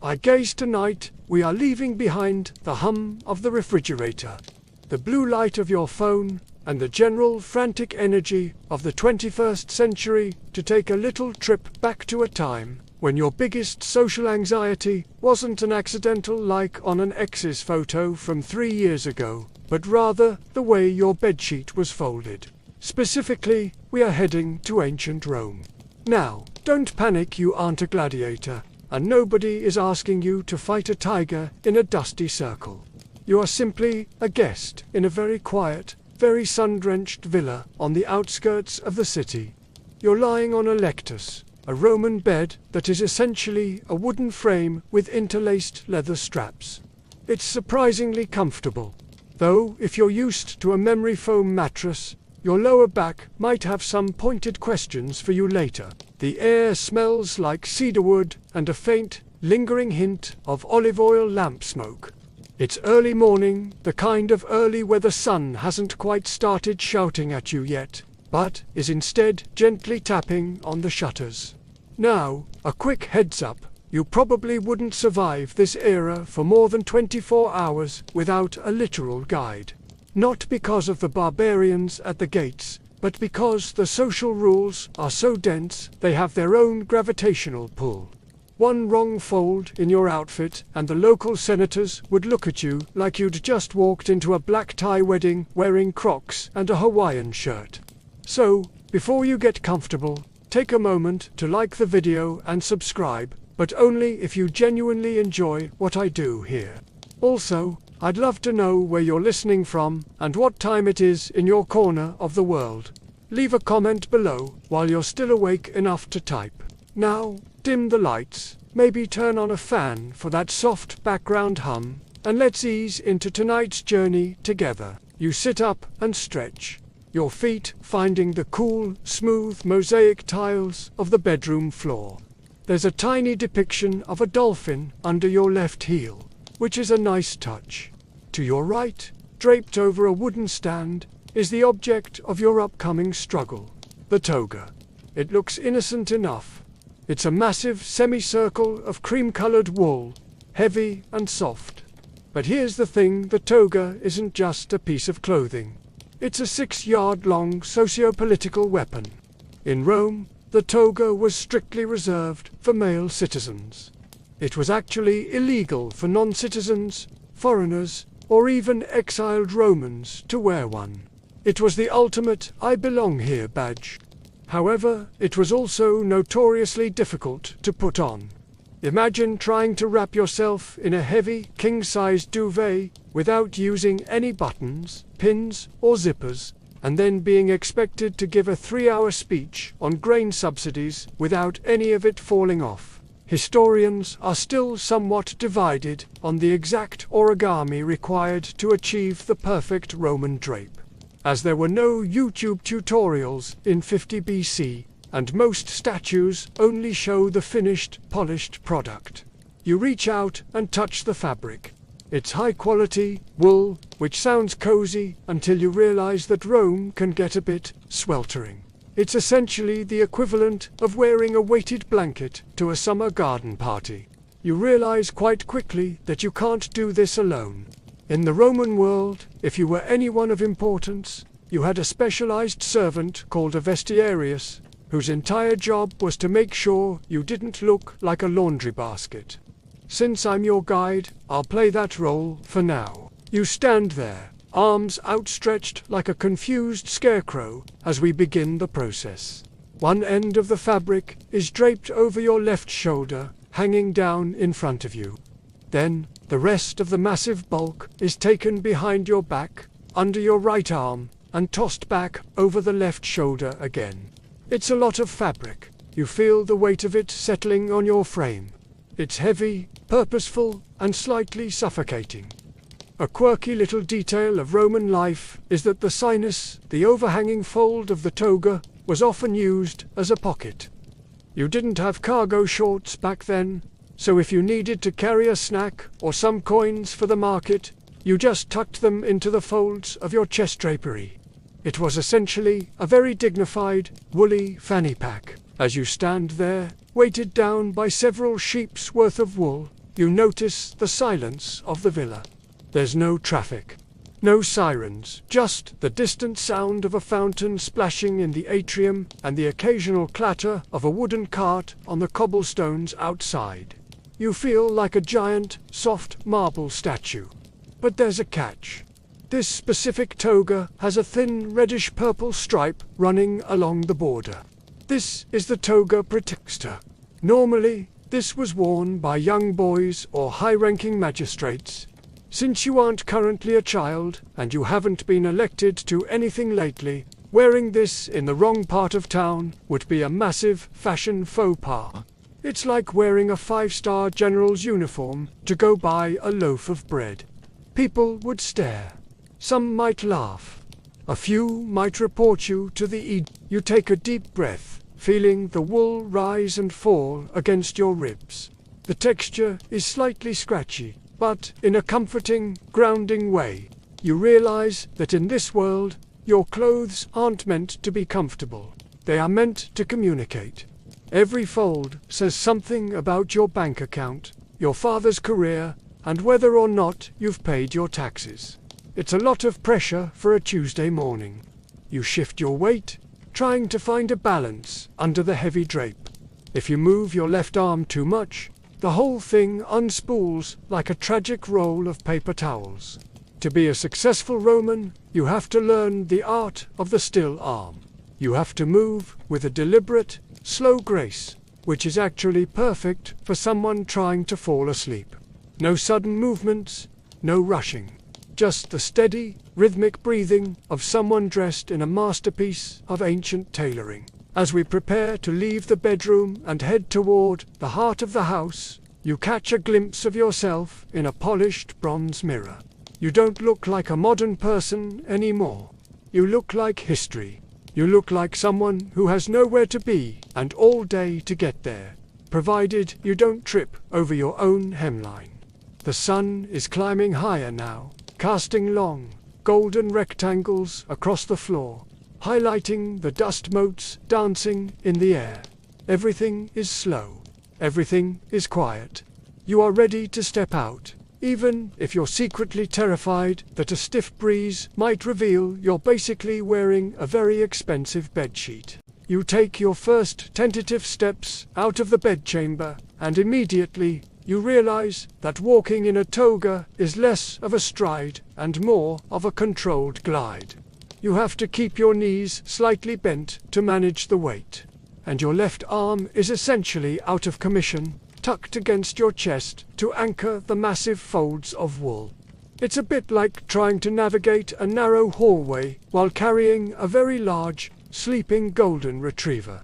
I gaze tonight, we are leaving behind the hum of the refrigerator, the blue light of your phone, and the general frantic energy of the 21st century to take a little trip back to a time when your biggest social anxiety wasn't an accidental like on an ex's photo from 3 years ago, but rather the way your bedsheet was folded. Specifically, we are heading to ancient Rome. Now, don't panic, you aren't a gladiator, and nobody is asking you to fight a tiger in a dusty circle. You are simply a guest in a very quiet, very sun-drenched villa on the outskirts of the city. You're lying on a lectus, a Roman bed that is essentially a wooden frame with interlaced leather straps. It's surprisingly comfortable, though if you're used to a memory foam mattress, your lower back might have some pointed questions for you later. The air smells like cedarwood and a faint, lingering hint of olive oil lamp smoke. It's early morning, the kind of early where the sun hasn't quite started shouting at you yet, but is instead gently tapping on the shutters. Now, a quick heads up, you probably wouldn't survive this era for more than 24 hours without a literal guide. Not because of the barbarians at the gates, but because the social rules are so dense they have their own gravitational pull. One wrong fold in your outfit and the local senators would look at you like you'd just walked into a black tie wedding wearing Crocs and a Hawaiian shirt. So, before you get comfortable, take a moment to like the video and subscribe, but only if you genuinely enjoy what I do here. Also, I'd love to know where you're listening from and what time it is in your corner of the world. Leave a comment below while you're still awake enough to type. Now, dim the lights, maybe turn on a fan for that soft background hum, and let's ease into tonight's journey together. You sit up and stretch, your feet finding the cool, smooth mosaic tiles of the bedroom floor. There's a tiny depiction of a dolphin under your left heel, which is a nice touch. To your right, draped over a wooden stand, is the object of your upcoming struggle, the toga. It looks innocent enough. It's a massive semicircle of cream-colored wool, heavy and soft. But here's the thing, the toga isn't just a piece of clothing. It's a 6-yard-long socio-political weapon. In Rome, the toga was strictly reserved for male citizens. It was actually illegal for non-citizens, foreigners, or even exiled Romans to wear one. It was the ultimate "I belong here" badge. However, it was also notoriously difficult to put on. Imagine trying to wrap yourself in a heavy, king-sized duvet without using any buttons, pins, or zippers, and then being expected to give a 3-hour speech on grain subsidies without any of it falling off. Historians are still somewhat divided on the exact origami required to achieve the perfect Roman drape, as there were no YouTube tutorials in 50 BC, and most statues only show the finished, polished product. You reach out and touch the fabric. It's high-quality wool, which sounds cozy until you realize that Rome can get a bit sweltering. It's essentially the equivalent of wearing a weighted blanket to a summer garden party. You realize quite quickly that you can't do this alone. In the Roman world, if you were anyone of importance, you had a specialized servant called a vestiarius, whose entire job was to make sure you didn't look like a laundry basket. Since I'm your guide, I'll play that role for now. You stand there, arms outstretched like a confused scarecrow, as we begin the process. One end of the fabric is draped over your left shoulder, hanging down in front of you. Then, the rest of the massive bulk is taken behind your back, under your right arm, and tossed back over the left shoulder again. It's a lot of fabric. You feel the weight of it settling on your frame. It's heavy, purposeful, and slightly suffocating. A quirky little detail of Roman life is that the sinus, the overhanging fold of the toga, was often used as a pocket. You didn't have cargo shorts back then, so if you needed to carry a snack or some coins for the market, you just tucked them into the folds of your chest drapery. It was essentially a very dignified, woolly fanny pack. As you stand there, weighted down by several sheep's worth of wool, You notice the silence of the villa. There's no traffic. No sirens, just the distant sound of a fountain splashing in the atrium and the occasional clatter of a wooden cart on the cobblestones outside. You feel like a giant, soft marble statue. But there's a catch. This specific toga has a thin reddish-purple stripe running along the border. This is the toga praetexta. Normally, this was worn by young boys or high-ranking magistrates. Since you aren't currently a child, and you haven't been elected to anything lately, wearing this in the wrong part of town would be a massive fashion faux pas. It's like wearing a 5-star general's uniform to go buy a loaf of bread. People would stare. Some might laugh. A few might report you to the ED. You take a deep breath, feeling the wool rise and fall against your ribs. The texture is slightly scratchy, but in a comforting, grounding way. You realize that in this world, your clothes aren't meant to be comfortable. They are meant to communicate. Every fold says something about your bank account, your father's career, and whether or not you've paid your taxes. It's a lot of pressure for a Tuesday morning. You shift your weight, trying to find a balance under the heavy drape. If you move your left arm too much, the whole thing unspools like a tragic roll of paper towels. To be a successful Roman, you have to learn the art of the still arm. You have to move with a deliberate, slow grace, which is actually perfect for someone trying to fall asleep. No sudden movements, no rushing. Just the steady, rhythmic breathing of someone dressed in a masterpiece of ancient tailoring. As we prepare to leave the bedroom and head toward the heart of the house, you catch a glimpse of yourself in a polished bronze mirror. You don't look like a modern person anymore. You look like history. You look like someone who has nowhere to be and all day to get there, provided you don't trip over your own hemline. The sun is climbing higher now, casting long, golden rectangles across the floor, highlighting the dust motes dancing in the air. Everything is slow. Everything is quiet. You are ready to step out, even if you're secretly terrified that a stiff breeze might reveal you're basically wearing a very expensive bedsheet. You take your first tentative steps out of the bedchamber, and immediately you realize that walking in a toga is less of a stride and more of a controlled glide. You have to keep your knees slightly bent to manage the weight, and your left arm is essentially out of commission, tucked against your chest to anchor the massive folds of wool. It's a bit like trying to navigate a narrow hallway while carrying a very large, sleeping golden retriever.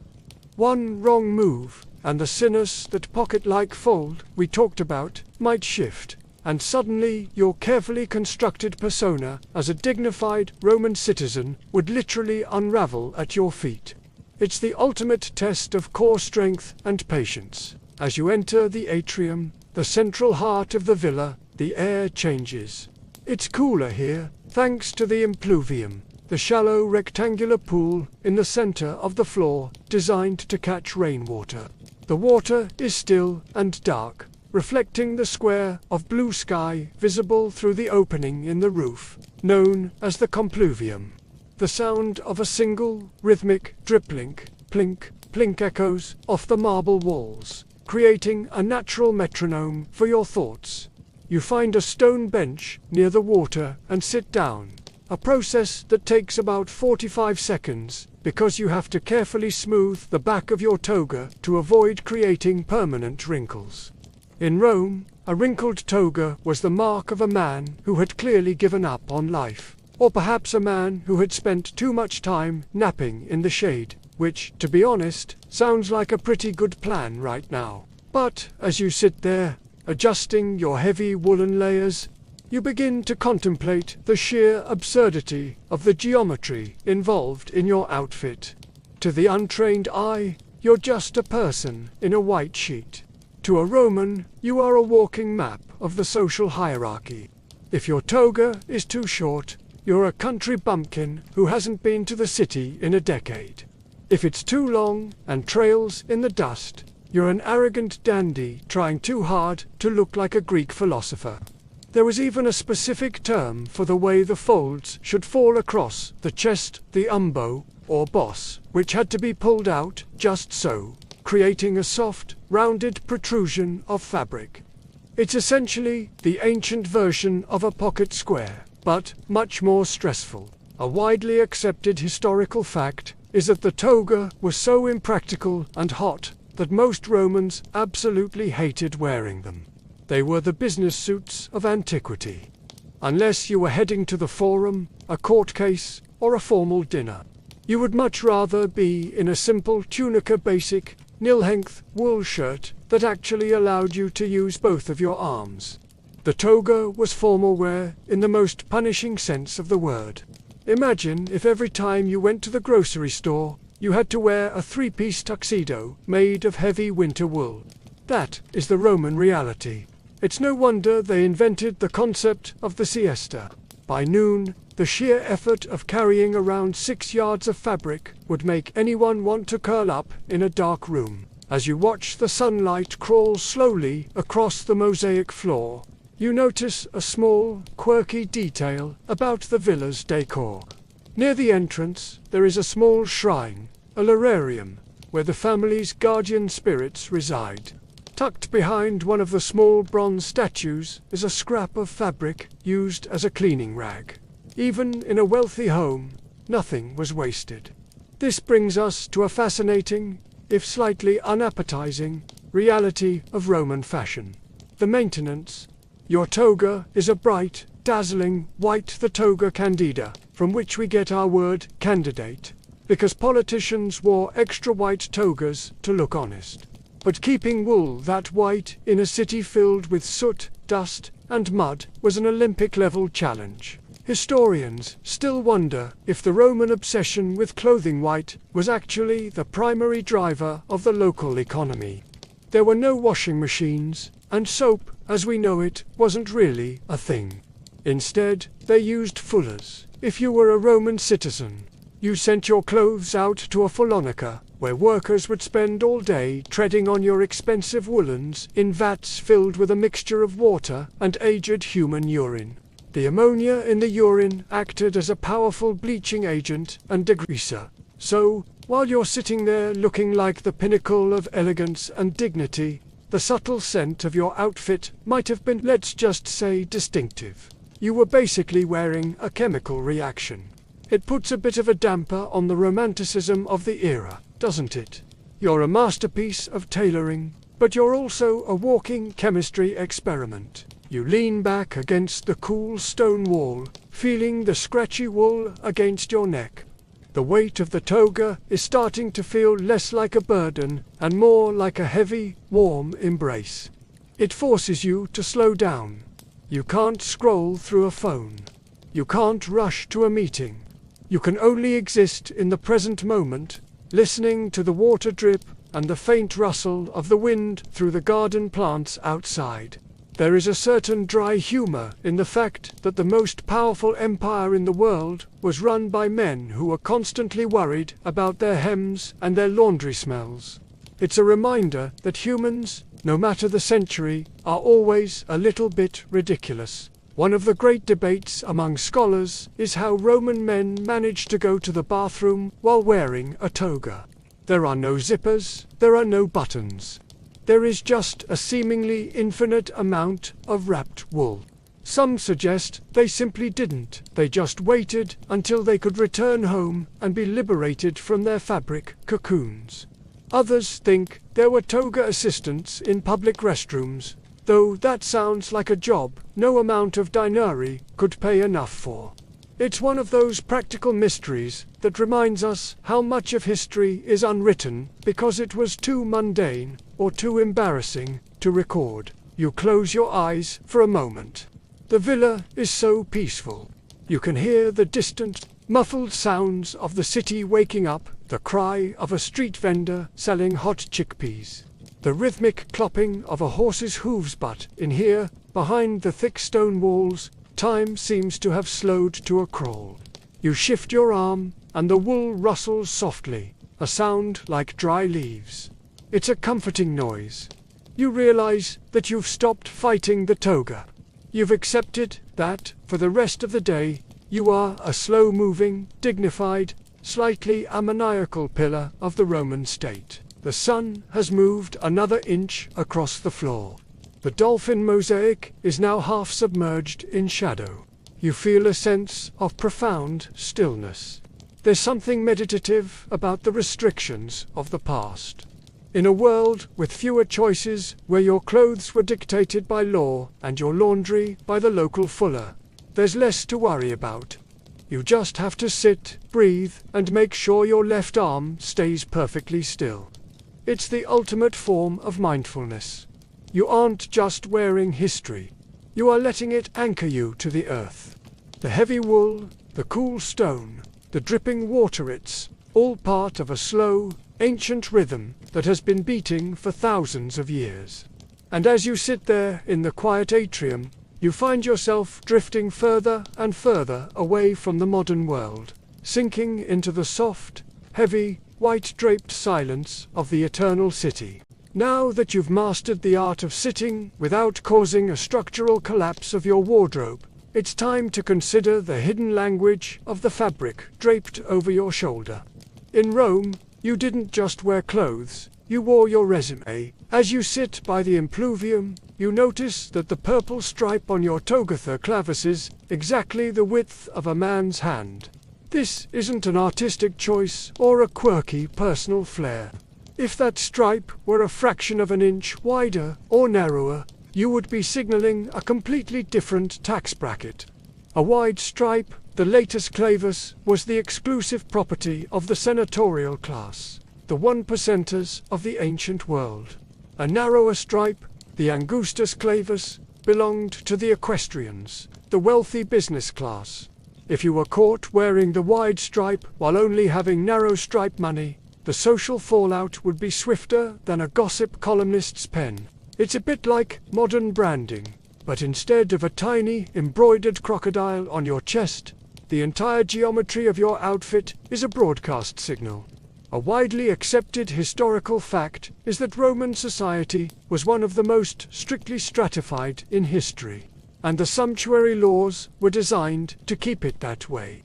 One wrong move, and the sinus, that pocket-like fold we talked about, might shift, and suddenly your carefully constructed persona as a dignified Roman citizen would literally unravel at your feet. It's the ultimate test of core strength and patience. As you enter the atrium, the central heart of the villa, the air changes. It's cooler here, thanks to the impluvium, the shallow rectangular pool in the center of the floor designed to catch rainwater. The water is still and dark, reflecting the square of blue sky visible through the opening in the roof, known as the compluvium. The sound of a single, rhythmic drip-link, plink, plink echoes off the marble walls, creating a natural metronome for your thoughts. You find a stone bench near the water and sit down, a process that takes about 45 seconds because you have to carefully smooth the back of your toga to avoid creating permanent wrinkles. In Rome, a wrinkled toga was the mark of a man who had clearly given up on life, or perhaps a man who had spent too much time napping in the shade, which, to be honest, sounds like a pretty good plan right now. But as you sit there, adjusting your heavy woolen layers, you begin to contemplate the sheer absurdity of the geometry involved in your outfit. To the untrained eye, you're just a person in a white sheet. To a Roman, you are a walking map of the social hierarchy. If your toga is too short, you're a country bumpkin who hasn't been to the city in a decade. If it's too long and trails in the dust, You're an arrogant dandy trying too hard to look like a Greek philosopher. There was even a specific term for the way the folds should fall across the chest, the umbo, or boss, which had to be pulled out just so, creating a soft, rounded protrusion of fabric. It's essentially the ancient version of a pocket square, but much more stressful. A widely accepted historical fact is that the toga was so impractical and hot that most Romans absolutely hated wearing them. They were the business suits of antiquity. Unless you were heading to the forum, a court case, or a formal dinner. You would much rather be in a simple tunica basic, nil-length wool shirt that actually allowed you to use both of your arms. The toga was formal wear in the most punishing sense of the word. Imagine if every time you went to the grocery store, you had to wear a three-piece tuxedo made of heavy winter wool. That is the Roman reality. It's no wonder they invented the concept of the siesta. By noon, the sheer effort of carrying around 6 yards of fabric would make anyone want to curl up in a dark room. As you watch the sunlight crawl slowly across the mosaic floor, you notice a small, quirky detail about the villa's decor. Near the entrance, there is a small shrine, a lararium, where the family's guardian spirits reside. Tucked behind one of the small bronze statues is a scrap of fabric used as a cleaning rag. Even in a wealthy home, nothing was wasted. This brings us to a fascinating, if slightly unappetizing, reality of Roman fashion. The maintenance. Your toga is a bright, dazzling white, the toga candida, from which we get our word candidate, because politicians wore extra white togas to look honest. But keeping wool that white in a city filled with soot, dust, and mud was an Olympic-level challenge. Historians still wonder if the Roman obsession with clothing white was actually the primary driver of the local economy. There were no washing machines, and soap, as we know it, wasn't really a thing. Instead, they used fullers. If you were a Roman citizen, you sent your clothes out to a fullonica, where workers would spend all day treading on your expensive woolens in vats filled with a mixture of water and aged human urine. The ammonia in the urine acted as a powerful bleaching agent and degreaser. So, while you're sitting there looking like the pinnacle of elegance and dignity, the subtle scent of your outfit might have been, let's just say, distinctive. You were basically wearing a chemical reaction. It puts a bit of a damper on the romanticism of the era, doesn't it? You're a masterpiece of tailoring, but you're also a walking chemistry experiment. You lean back against the cool stone wall, feeling the scratchy wool against your neck. The weight of the toga is starting to feel less like a burden and more like a heavy, warm embrace. It forces you to slow down. You can't scroll through a phone. You can't rush to a meeting. You can only exist in the present moment, listening to the water drip and the faint rustle of the wind through the garden plants outside. There is a certain dry humor in the fact that the most powerful empire in the world was run by men who were constantly worried about their hems and their laundry smells. It's a reminder that humans, no matter the century, are always a little bit ridiculous. One of the great debates among scholars is how Roman men managed to go to the bathroom while wearing a toga. There are no zippers, there are no buttons. There is just a seemingly infinite amount of wrapped wool. Some suggest they simply didn't. They just waited until they could return home and be liberated from their fabric cocoons. Others think there were toga assistants in public restrooms, though that sounds like a job no amount of denarii could pay enough for. It's one of those practical mysteries that reminds us how much of history is unwritten because it was too mundane or too embarrassing to record. You close your eyes for a moment. The villa is so peaceful. You can hear the distant, muffled sounds of the city waking up, the cry of a street vendor selling hot chickpeas, the rhythmic clopping of a horse's hooves, but in here, behind the thick stone walls, time seems to have slowed to a crawl. You shift your arm, and the wool rustles softly, a sound like dry leaves. It's a comforting noise. You realize that you've stopped fighting the toga. You've accepted that, for the rest of the day, you are a slow-moving, dignified, slightly ammoniacal pillar of the Roman state. The sun has moved another inch across the floor. The dolphin mosaic is now half submerged in shadow. You feel a sense of profound stillness. There's something meditative about the restrictions of the past. In a world with fewer choices, where your clothes were dictated by law and your laundry by the local fuller, there's less to worry about. You just have to sit, breathe, and make sure your left arm stays perfectly still. It's the ultimate form of mindfulness. You aren't just wearing history. You are letting it anchor you to the earth. The heavy wool, the cool stone, the dripping water, it's all part of a slow, ancient rhythm that has been beating for thousands of years. And as you sit there in the quiet atrium, you find yourself drifting further and further away from the modern world, sinking into the soft, heavy, white-draped silence of the eternal city. Now that you've mastered the art of sitting without causing a structural collapse of your wardrobe, it's time to consider the hidden language of the fabric draped over your shoulder. In Rome, you didn't just wear clothes, you wore your resume. As you sit by the impluvium, you notice that the purple stripe on your toga clavis is exactly the width of a man's hand. This isn't an artistic choice or a quirky personal flair. If that stripe were a fraction of an inch wider or narrower, you would be signaling a completely different tax bracket. A wide stripe, the latus clavus, was the exclusive property of the senatorial class, the 1%ers of the ancient world. A narrower stripe, the angustus clavus, belonged to the equestrians, the wealthy business class. If you were caught wearing the wide stripe while only having narrow stripe money, the social fallout would be swifter than a gossip columnist's pen. It's a bit like modern branding, but instead of a tiny embroidered crocodile on your chest, the entire geometry of your outfit is a broadcast signal. A widely accepted historical fact is that Roman society was one of the most strictly stratified in history, and the sumptuary laws were designed to keep it that way.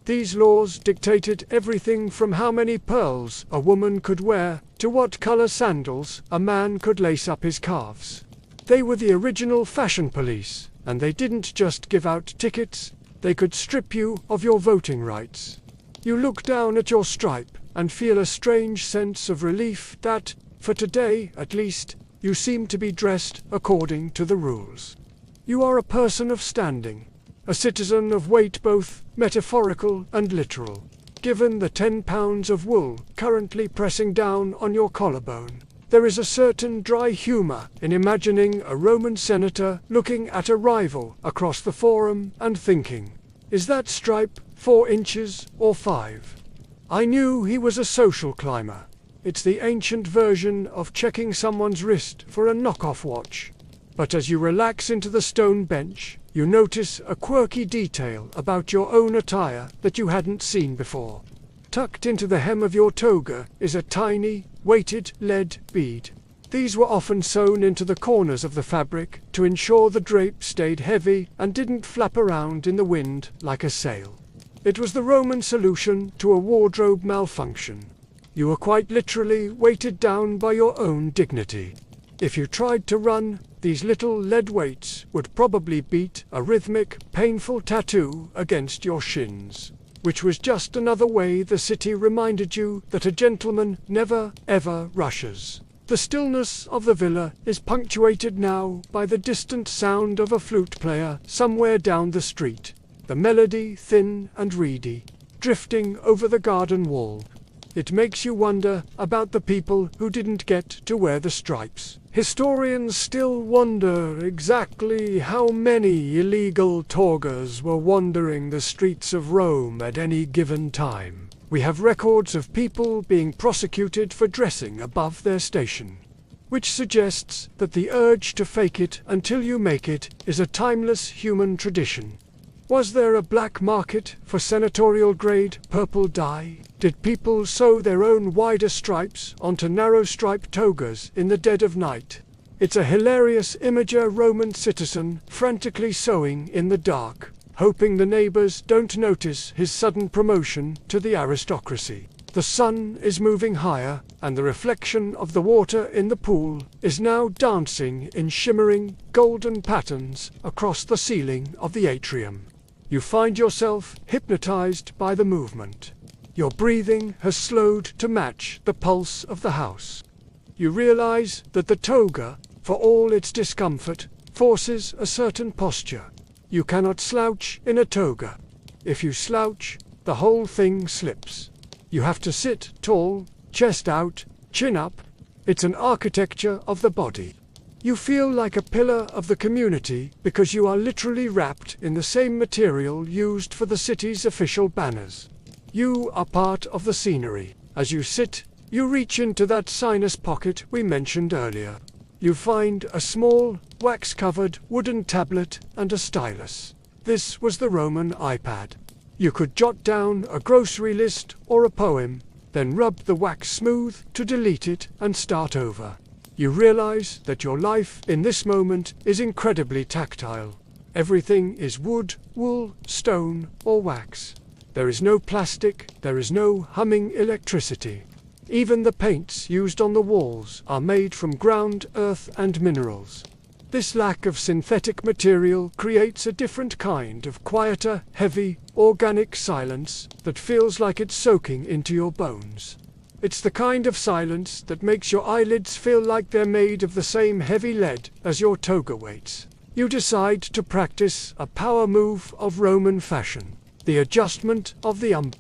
These laws dictated everything from how many pearls a woman could wear to what color sandals a man could lace up his calves. They were the original fashion police, and they didn't just give out tickets, they could strip you of your voting rights. You look down at your stripe and feel a strange sense of relief that, for today at least, you seem to be dressed according to the rules. You are a person of standing, a citizen of weight both metaphorical and literal. Given the 10 pounds of wool currently pressing down on your collarbone, there is a certain dry humor in imagining a Roman senator looking at a rival across the forum and thinking, is that stripe 4 inches or 5? I knew he was a social climber. It's the ancient version of checking someone's wrist for a knockoff watch. But as you relax into the stone bench, you notice a quirky detail about your own attire that you hadn't seen before. Tucked into the hem of your toga is a tiny, weighted lead bead. These were often sewn into the corners of the fabric to ensure the drape stayed heavy and didn't flap around in the wind like a sail. It was the Roman solution to a wardrobe malfunction. You were quite literally weighted down by your own dignity. If you tried to run, these little lead weights would probably beat a rhythmic, painful tattoo against your shins, which was just another way the city reminded you that a gentleman never, ever rushes. The stillness of the villa is punctuated now by the distant sound of a flute player somewhere down the street, the melody thin and reedy, drifting over the garden wall. It makes you wonder about the people who didn't get to wear the stripes. Historians still wonder exactly how many illegal togas were wandering the streets of Rome at any given time. We have records of people being prosecuted for dressing above their station, which suggests that the urge to fake it until you make it is a timeless human tradition. Was there a black market for senatorial-grade purple dye? Did people sew their own wider stripes onto narrow-striped togas in the dead of night? It's a hilarious image, a Roman citizen frantically sewing in the dark, hoping the neighbors don't notice his sudden promotion to the aristocracy. The sun is moving higher, and the reflection of the water in the pool is now dancing in shimmering, golden patterns across the ceiling of the atrium. You find yourself hypnotized by the movement. Your breathing has slowed to match the pulse of the house. You realize that the toga, for all its discomfort, forces a certain posture. You cannot slouch in a toga. If you slouch, the whole thing slips. You have to sit tall, chest out, chin up. It's an architecture of the body. You feel like a pillar of the community because you are literally wrapped in the same material used for the city's official banners. You are part of the scenery. As you sit, you reach into that sinus pocket we mentioned earlier. You find a small, wax-covered wooden tablet and a stylus. This was the Roman iPad. You could jot down a grocery list or a poem, then rub the wax smooth to delete it and start over. You realize that your life in this moment is incredibly tactile. Everything is wood, wool, stone, or wax. There is no plastic, there is no humming electricity. Even the paints used on the walls are made from ground earth and minerals. This lack of synthetic material creates a different kind of quieter, heavy, organic silence that feels like it's soaking into your bones. It's the kind of silence that makes your eyelids feel like they're made of the same heavy lead as your toga weights. You decide to practice a power move of Roman fashion, the adjustment of the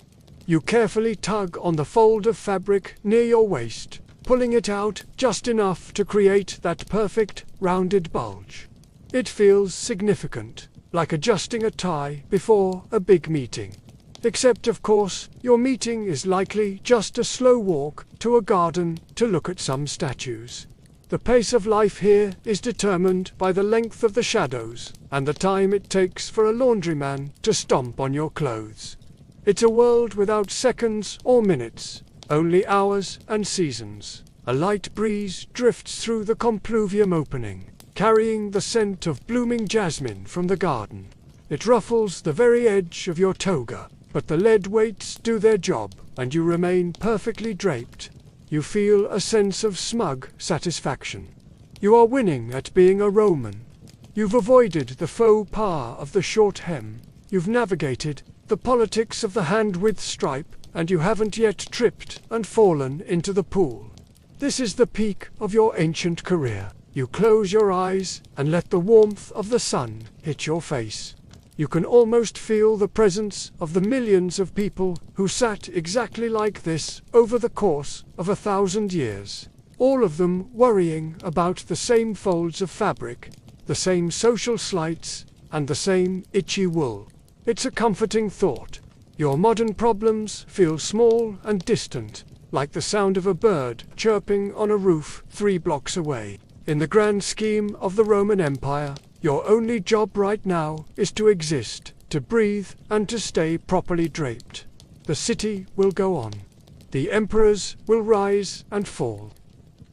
You carefully tug on the fold of fabric near your waist, pulling it out just enough to create that perfect, rounded bulge. It feels significant, like adjusting a tie before a big meeting. Except, of course, your meeting is likely just a slow walk to a garden to look at some statues. The pace of life here is determined by the length of the shadows and the time it takes for a laundryman to stomp on your clothes. It's a world without seconds or minutes, only hours and seasons. A light breeze drifts through the compluvium opening, carrying the scent of blooming jasmine from the garden. It ruffles the very edge of your toga, but the lead weights do their job, and you remain perfectly draped. You feel a sense of smug satisfaction. You are winning at being a Roman. You've avoided the faux pas of the short hem. You've navigated the politics of the hand-width stripe, and you haven't yet tripped and fallen into the pool. This is the peak of your ancient career. You close your eyes and let the warmth of the sun hit your face. You can almost feel the presence of the millions of people who sat exactly like this over the course of 1,000 years, all of them worrying about the same folds of fabric, the same social slights, and the same itchy wool. It's a comforting thought. Your modern problems feel small and distant, like the sound of a bird chirping on a roof 3 blocks away. In the grand scheme of the Roman Empire, your only job right now is to exist, to breathe, and to stay properly draped. The city will go on. The emperors will rise and fall.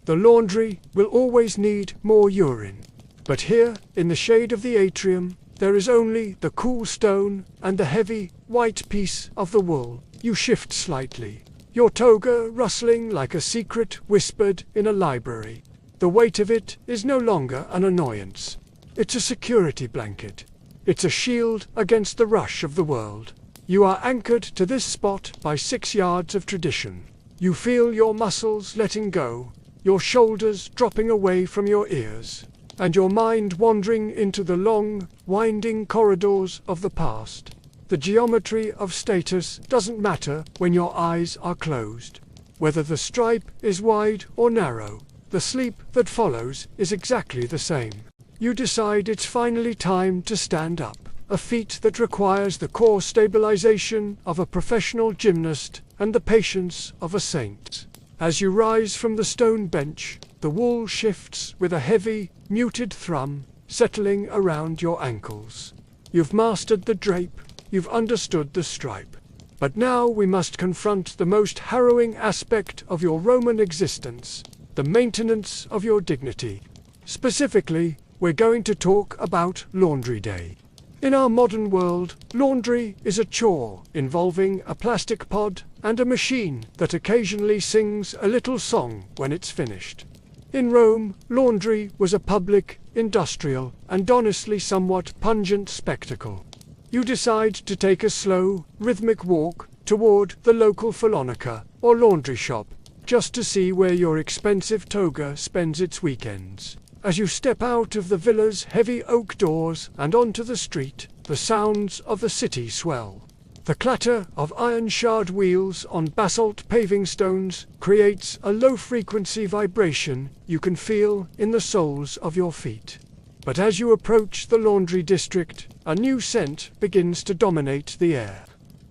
The laundry will always need more urine. But here, in the shade of the atrium, there is only the cool stone and the heavy, white piece of the wool. You shift slightly, your toga rustling like a secret whispered in a library. The weight of it is no longer an annoyance. It's a security blanket. It's a shield against the rush of the world. You are anchored to this spot by 6 yards of tradition. You feel your muscles letting go, your shoulders dropping away from your ears, and your mind wandering into the long, winding corridors of the past. The geometry of status doesn't matter when your eyes are closed. Whether the stripe is wide or narrow, the sleep that follows is exactly the same. You decide it's finally time to stand up, a feat that requires the core stabilization of a professional gymnast and the patience of a saint. As you rise from the stone bench, the wool shifts with a heavy, muted thrum, settling around your ankles. You've mastered the drape, you've understood the stripe. But now we must confront the most harrowing aspect of your Roman existence, the maintenance of your dignity. Specifically, we're going to talk about laundry day. In our modern world, laundry is a chore involving a plastic pod and a machine that occasionally sings a little song when it's finished. In Rome, laundry was a public, industrial, and honestly somewhat pungent spectacle. You decide to take a slow, rhythmic walk toward the local Phalonica or laundry shop, just to see where your expensive toga spends its weekends. As you step out of the villa's heavy oak doors and onto the street, the sounds of the city swell. The clatter of iron-shod wheels on basalt paving stones creates a low-frequency vibration you can feel in the soles of your feet. But as you approach the laundry district, a new scent begins to dominate the air.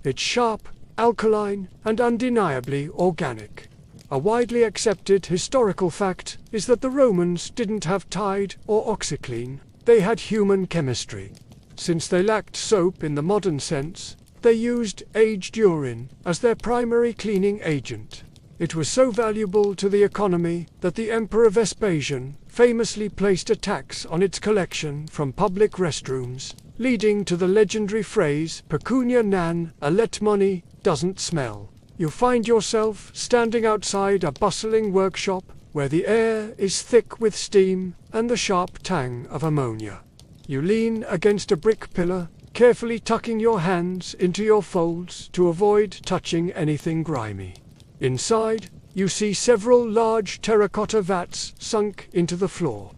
It's sharp, alkaline, and undeniably organic. A widely accepted historical fact is that the Romans didn't have Tide or OxyClean, they had human chemistry. Since they lacked soap in the modern sense, they used aged urine as their primary cleaning agent. It was so valuable to the economy that the Emperor Vespasian famously placed a tax on its collection from public restrooms, leading to the legendary phrase pecunia non alet money doesn't smell. You find yourself standing outside a bustling workshop where the air is thick with steam and the sharp tang of ammonia. You lean against a brick pillar, carefully tucking your hands into your folds to avoid touching anything grimy. Inside, you see several large terracotta vats sunk into the floor.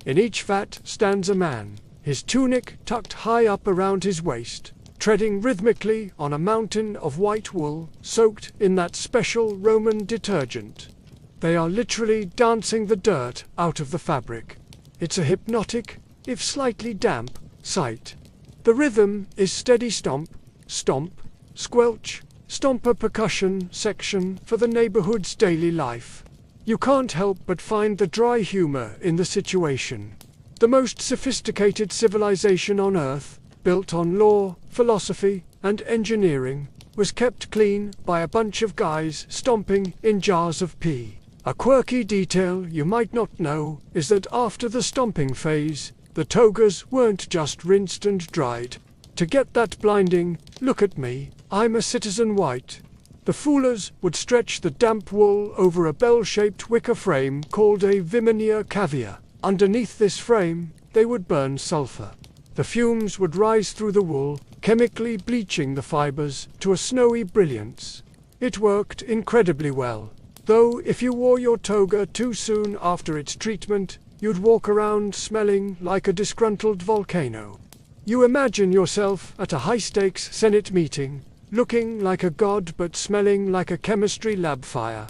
In each vat stands a man, his tunic tucked high up around his waist, treading rhythmically on a mountain of white wool soaked in that special Roman detergent. They are literally dancing the dirt out of the fabric. It's a hypnotic, if slightly damp, sight. The rhythm is steady stomp, stomp, squelch, stomp, a percussion section for the neighborhood's daily life. You can't help but find the dry humor in the situation. The most sophisticated civilization on Earth, built on law, philosophy, and engineering, was kept clean by a bunch of guys stomping in jars of pee. A quirky detail you might not know is that after the stomping phase, the togas weren't just rinsed and dried. To get that blinding, look at me, I'm a citizen white. The foolers would stretch the damp wool over a bell-shaped wicker frame called a viminier cavia. Underneath this frame, they would burn sulfur. The fumes would rise through the wool, chemically bleaching the fibers to a snowy brilliance. It worked incredibly well, though if you wore your toga too soon after its treatment, you'd walk around smelling like a disgruntled volcano. You imagine yourself at a high-stakes Senate meeting, looking like a god but smelling like a chemistry lab fire.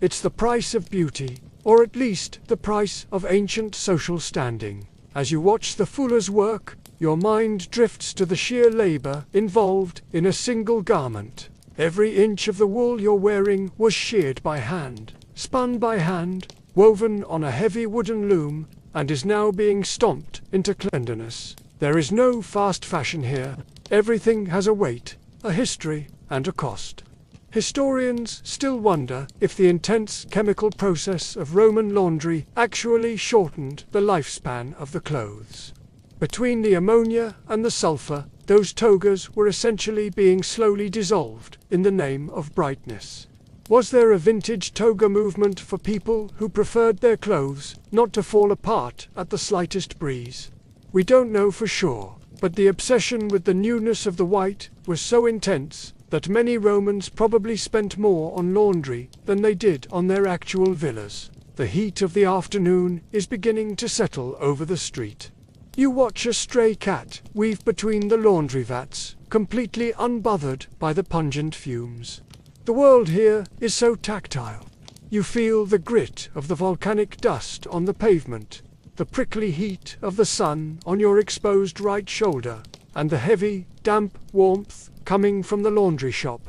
It's the price of beauty, or at least the price of ancient social standing. As you watch the fuller's work, your mind drifts to the sheer labor involved in a single garment. Every inch of the wool you're wearing was sheared by hand, spun by hand, woven on a heavy wooden loom, and is now being stomped into cleanliness. There is no fast fashion here. Everything has a weight, a history, and a cost. Historians still wonder if the intense chemical process of Roman laundry actually shortened the lifespan of the clothes. Between the ammonia and the sulfur, those togas were essentially being slowly dissolved in the name of brightness. Was there a vintage toga movement for people who preferred their clothes not to fall apart at the slightest breeze? We don't know for sure, but the obsession with the newness of the white was so intense that many Romans probably spent more on laundry than they did on their actual villas. The heat of the afternoon is beginning to settle over the street. You watch a stray cat weave between the laundry vats, completely unbothered by the pungent fumes. The world here is so tactile. You feel the grit of the volcanic dust on the pavement, the prickly heat of the sun on your exposed right shoulder, and the heavy, damp warmth coming from the laundry shop.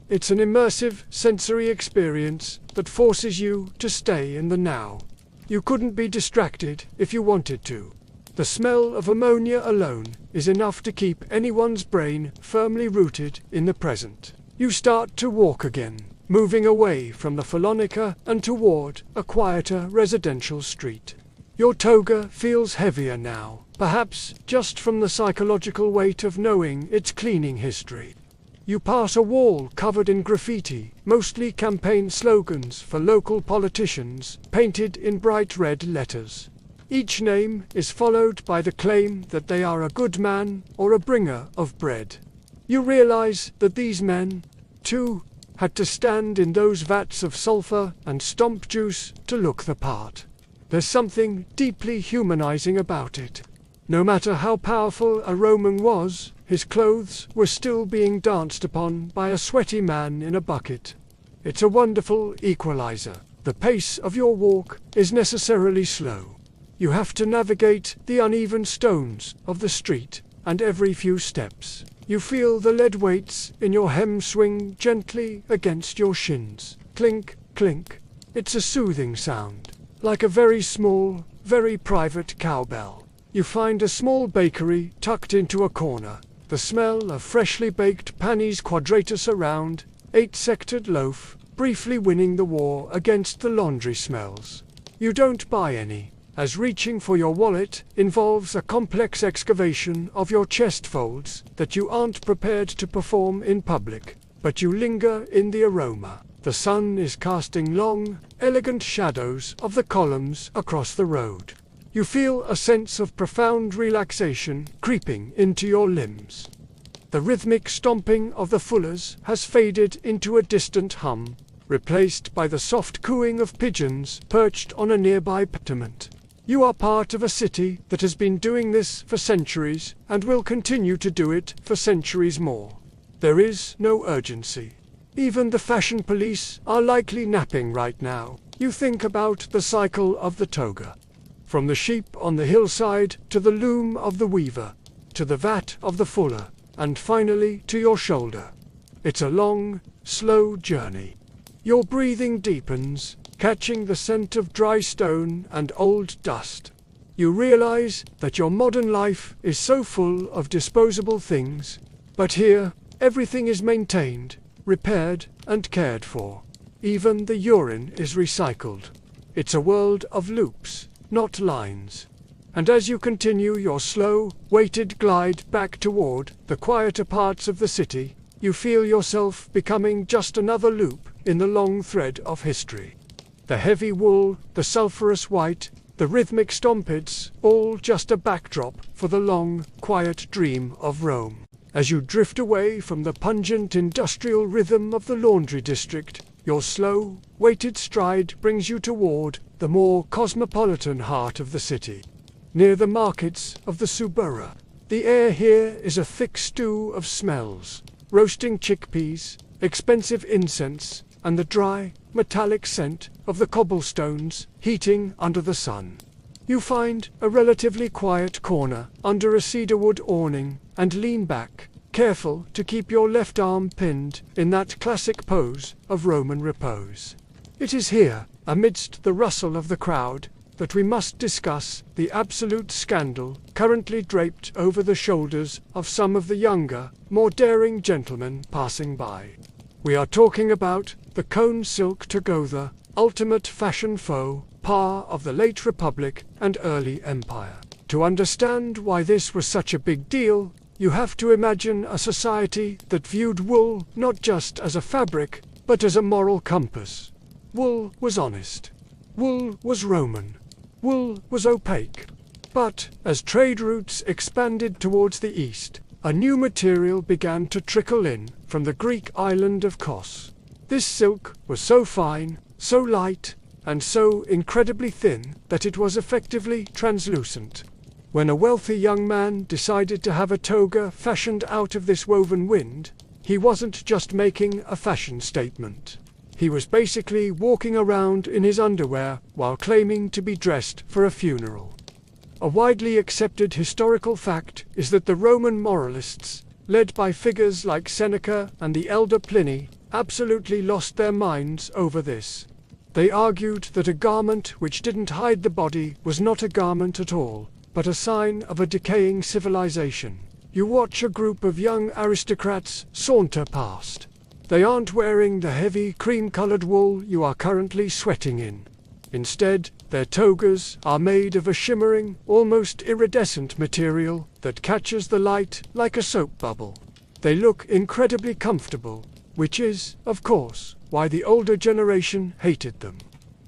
It's an immersive sensory experience that forces you to stay in the now. You couldn't be distracted if you wanted to. The smell of ammonia alone is enough to keep anyone's brain firmly rooted in the present. You start to walk again, moving away from the Phalonica and toward a quieter residential street. Your toga feels heavier now, perhaps just from the psychological weight of knowing its cleaning history. You pass a wall covered in graffiti, mostly campaign slogans for local politicians, painted in bright red letters. Each name is followed by the claim that they are a good man or a bringer of bread. You realize that these men, too, had to stand in those vats of sulfur and stomp juice to look the part. There's something deeply humanizing about it. No matter how powerful a Roman was, his clothes were still being danced upon by a sweaty man in a bucket. It's a wonderful equalizer. The pace of your walk is necessarily slow. You have to navigate the uneven stones of the street, and every few steps, you feel the lead weights in your hem swing gently against your shins. Clink, clink. It's a soothing sound, like a very small, very private cowbell. You find a small bakery tucked into a corner. The smell of freshly baked panis quadratus around, 8-sectored loaf, briefly winning the war against the laundry smells. You don't buy any, as reaching for your wallet involves a complex excavation of your chest folds that you aren't prepared to perform in public, but you linger in the aroma. The sun is casting long, elegant shadows of the columns across the road. You feel a sense of profound relaxation creeping into your limbs. The rhythmic stomping of the fullers has faded into a distant hum, replaced by the soft cooing of pigeons perched on a nearby pediment. You are part of a city that has been doing this for centuries and will continue to do it for centuries more. There is no urgency. Even the fashion police are likely napping right now. You think about the cycle of the toga. From the sheep on the hillside to the loom of the weaver, to the vat of the fuller, and finally to your shoulder. It's a long, slow journey. Your breathing deepens, catching the scent of dry stone and old dust. You realize that your modern life is so full of disposable things, but here everything is maintained, repaired, and cared for. Even the urine is recycled. It's a world of loops, not lines. And as you continue your slow, weighted glide back toward the quieter parts of the city, you feel yourself becoming just another loop in the long thread of history. The heavy wool, the sulphurous white, the rhythmic stompits, all just a backdrop for the long, quiet dream of Rome. As you drift away from the pungent industrial rhythm of the laundry district, your slow, weighted stride brings you toward the more cosmopolitan heart of the city. Near the markets of the Subura, the air here is a thick stew of smells: roasting chickpeas, expensive incense, and the dry, metallic scent of the cobblestones heating under the sun. You find a relatively quiet corner under a cedarwood awning and lean back, careful to keep your left arm pinned in that classic pose of Roman repose. It is here, amidst the rustle of the crowd, that we must discuss the absolute scandal currently draped over the shoulders of some of the younger, more daring gentlemen passing by. We are talking about the cone silk toga, ultimate fashion faux pas of the late Republic and early Empire. To understand why this was such a big deal, you have to imagine a society that viewed wool not just as a fabric, but as a moral compass. Wool was honest. Wool was Roman. Wool was opaque. But, as trade routes expanded towards the east, a new material began to trickle in from the Greek island of Kos. This silk was so fine, so light, and so incredibly thin that it was effectively translucent. When a wealthy young man decided to have a toga fashioned out of this woven wind, he wasn't just making a fashion statement. He was basically walking around in his underwear while claiming to be dressed for a funeral. A widely accepted historical fact is that the Roman moralists, led by figures like Seneca and the elder Pliny, absolutely lost their minds over this. They argued that a garment which didn't hide the body was not a garment at all, but a sign of a decaying civilization. You watch a group of young aristocrats saunter past. They aren't wearing the heavy cream-colored wool you are currently sweating in. Instead, their togas are made of a shimmering, almost iridescent material that catches the light like a soap bubble. They look incredibly comfortable, which is, of course, why the older generation hated them.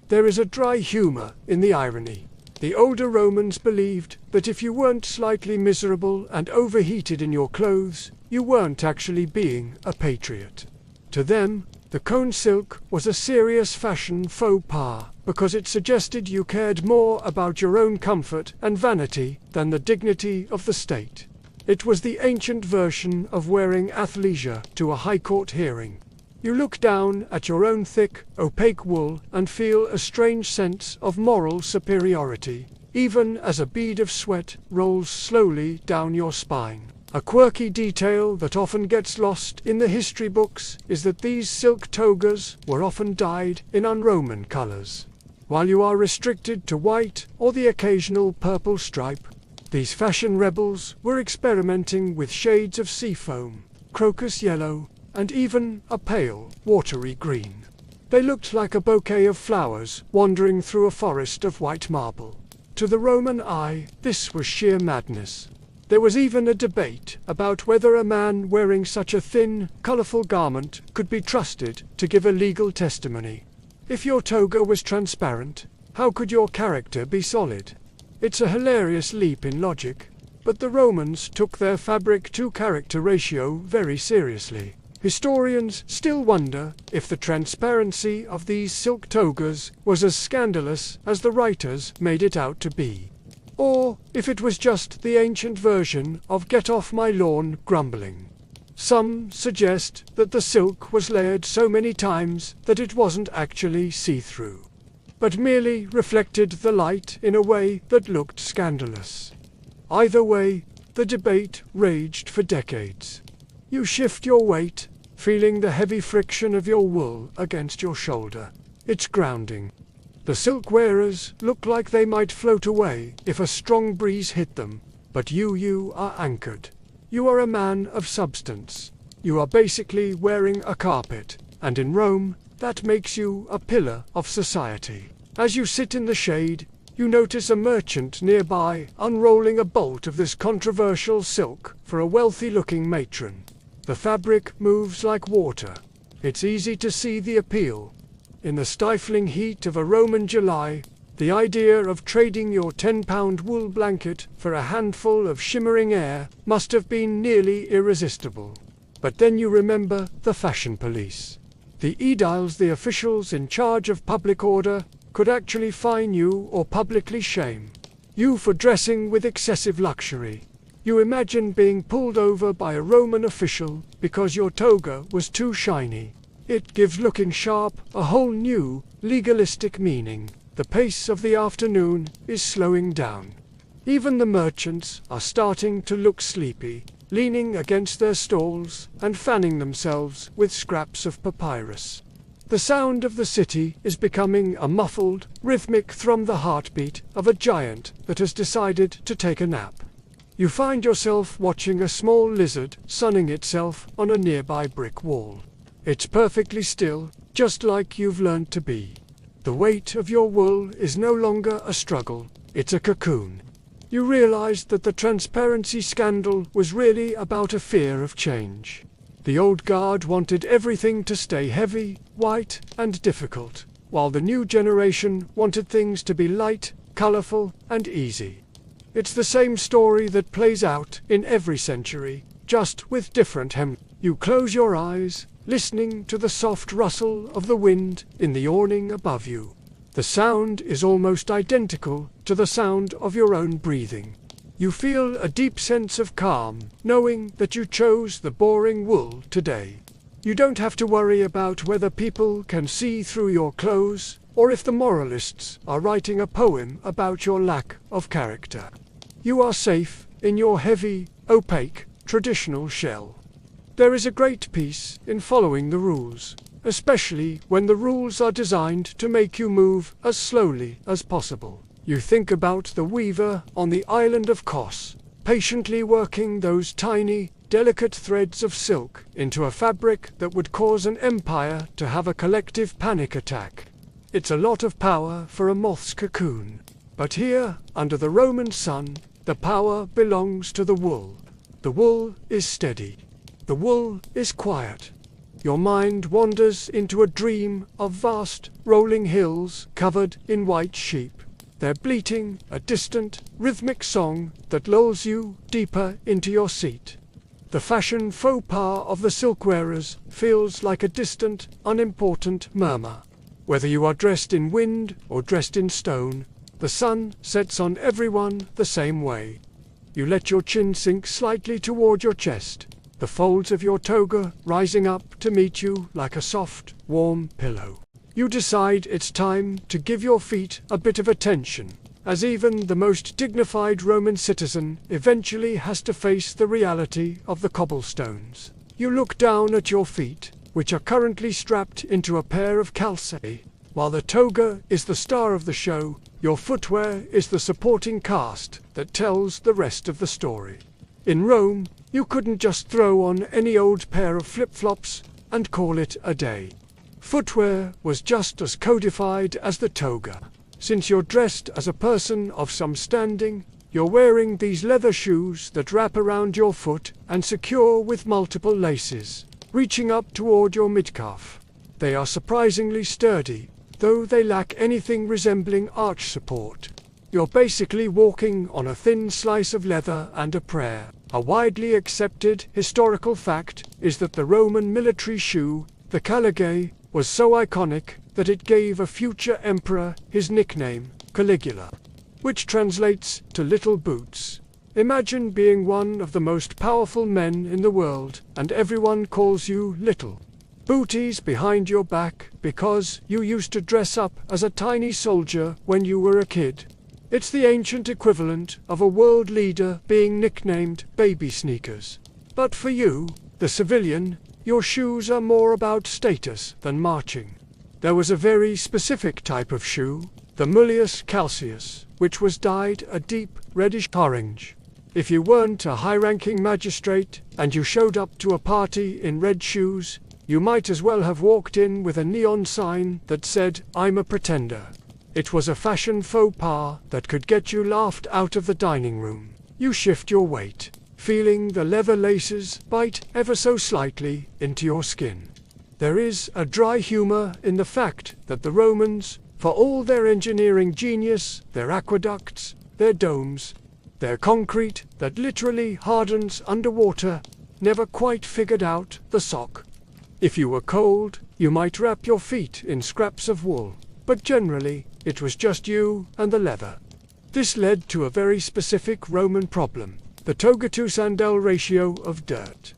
There is a dry humor in the irony. The older Romans believed that if you weren't slightly miserable and overheated in your clothes, you weren't actually being a patriot. To them, the cone silk was a serious fashion faux pas because it suggested you cared more about your own comfort and vanity than the dignity of the state. It was the ancient version of wearing athleisure to a high court hearing. You look down at your own thick, opaque wool and feel a strange sense of moral superiority, even as a bead of sweat rolls slowly down your spine. A quirky detail that often gets lost in the history books is that these silk togas were often dyed in un-Roman colors. While you are restricted to white or the occasional purple stripe, these fashion rebels were experimenting with shades of seafoam, crocus yellow, and even a pale, watery green. They looked like a bouquet of flowers wandering through a forest of white marble. To the Roman eye, this was sheer madness. There was even a debate about whether a man wearing such a thin, colorful garment could be trusted to give a legal testimony. If your toga was transparent, how could your character be solid? It's a hilarious leap in logic, but the Romans took their fabric-to-character ratio very seriously. Historians still wonder if the transparency of these silk togas was as scandalous as the writers made it out to be. Or if it was just the ancient version of get off my lawn grumbling. Some suggest that the silk was layered so many times that it wasn't actually see-through, but merely reflected the light in a way that looked scandalous. Either way, the debate raged for decades. You shift your weight, feeling the heavy friction of your wool against your shoulder. It's grounding. The silk wearers look like they might float away if a strong breeze hit them, but you are anchored. You are a man of substance. You are basically wearing a carpet, and in Rome, that makes you a pillar of society. As you sit in the shade, you notice a merchant nearby unrolling a bolt of this controversial silk for a wealthy-looking matron. The fabric moves like water. It's easy to see the appeal. In the stifling heat of a Roman July, the idea of trading your 10-pound wool blanket for a handful of shimmering air must have been nearly irresistible. But then you remember the fashion police. The aediles, the officials in charge of public order, could actually fine you or publicly shame you for dressing with excessive luxury. You imagine being pulled over by a Roman official because your toga was too shiny. It gives looking sharp a whole new, legalistic meaning. The pace of the afternoon is slowing down. Even the merchants are starting to look sleepy, leaning against their stalls and fanning themselves with scraps of papyrus. The sound of the city is becoming a muffled, rhythmic thrum, the heartbeat of a giant that has decided to take a nap. You find yourself watching a small lizard sunning itself on a nearby brick wall. It's perfectly still, just like you've learned to be. The weight of your wool is no longer a struggle, it's a cocoon. You realized that the transparency scandal was really about a fear of change. The old guard wanted everything to stay heavy, white, and difficult, while the new generation wanted things to be light, colorful, and easy. It's the same story that plays out in every century, just with different hem. You close your eyes, listening to the soft rustle of the wind in the awning above you. The sound is almost identical to the sound of your own breathing. You feel a deep sense of calm, knowing that you chose the boring wool today. You don't have to worry about whether people can see through your clothes, or if the moralists are writing a poem about your lack of character. You are safe in your heavy, opaque, traditional shell. There is a great peace in following the rules, especially when the rules are designed to make you move as slowly as possible. You think about the weaver on the island of Kos, patiently working those tiny, delicate threads of silk into a fabric that would cause an empire to have a collective panic attack. It's a lot of power for a moth's cocoon. But here, under the Roman sun, the power belongs to the wool. The wool is steady. The wool is quiet. Your mind wanders into a dream of vast, rolling hills covered in white sheep. They're bleating a distant, rhythmic song that lulls you deeper into your seat. The fashion faux pas of the silk wearers feels like a distant, unimportant murmur. Whether you are dressed in wind or dressed in stone, the sun sets on everyone the same way. You let your chin sink slightly toward your chest, the folds of your toga rising up to meet you like a soft, warm pillow. You decide it's time to give your feet a bit of attention, as even the most dignified Roman citizen eventually has to face the reality of the cobblestones. You look down at your feet, which are currently strapped into a pair of calceae. While the toga is the star of the show, your footwear is the supporting cast that tells the rest of the story. In Rome, you couldn't just throw on any old pair of flip-flops and call it a day. Footwear was just as codified as the toga. Since you're dressed as a person of some standing, you're wearing these leather shoes that wrap around your foot and secure with multiple laces, reaching up toward your midcalf. They are surprisingly sturdy, though they lack anything resembling arch support. You're basically walking on a thin slice of leather and a prayer. A widely accepted historical fact is that the Roman military shoe, the caligae, was so iconic that it gave a future emperor his nickname, Caligula, which translates to little boots. Imagine being one of the most powerful men in the world, and everyone calls you little. Booties behind your back because you used to dress up as a tiny soldier when you were a kid. It's the ancient equivalent of a world leader being nicknamed baby sneakers. But for you, the civilian, your shoes are more about status than marching. There was a very specific type of shoe, the Mullius calceus, which was dyed a deep reddish orange. If you weren't a high-ranking magistrate and you showed up to a party in red shoes, you might as well have walked in with a neon sign that said, "I'm a pretender." It was a fashion faux pas that could get you laughed out of the dining room. You shift your weight, feeling the leather laces bite ever so slightly into your skin. There is a dry humor in the fact that the Romans, for all their engineering genius, their aqueducts, their domes, their concrete that literally hardens underwater, never quite figured out the sock. If you were cold, you might wrap your feet in scraps of wool, but generally, it was just you and the leather. This led to a very specific Roman problem, the toga-to-sandal ratio of dirt.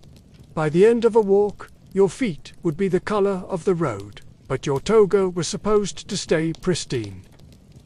By the end of a walk, your feet would be the color of the road, but your toga was supposed to stay pristine.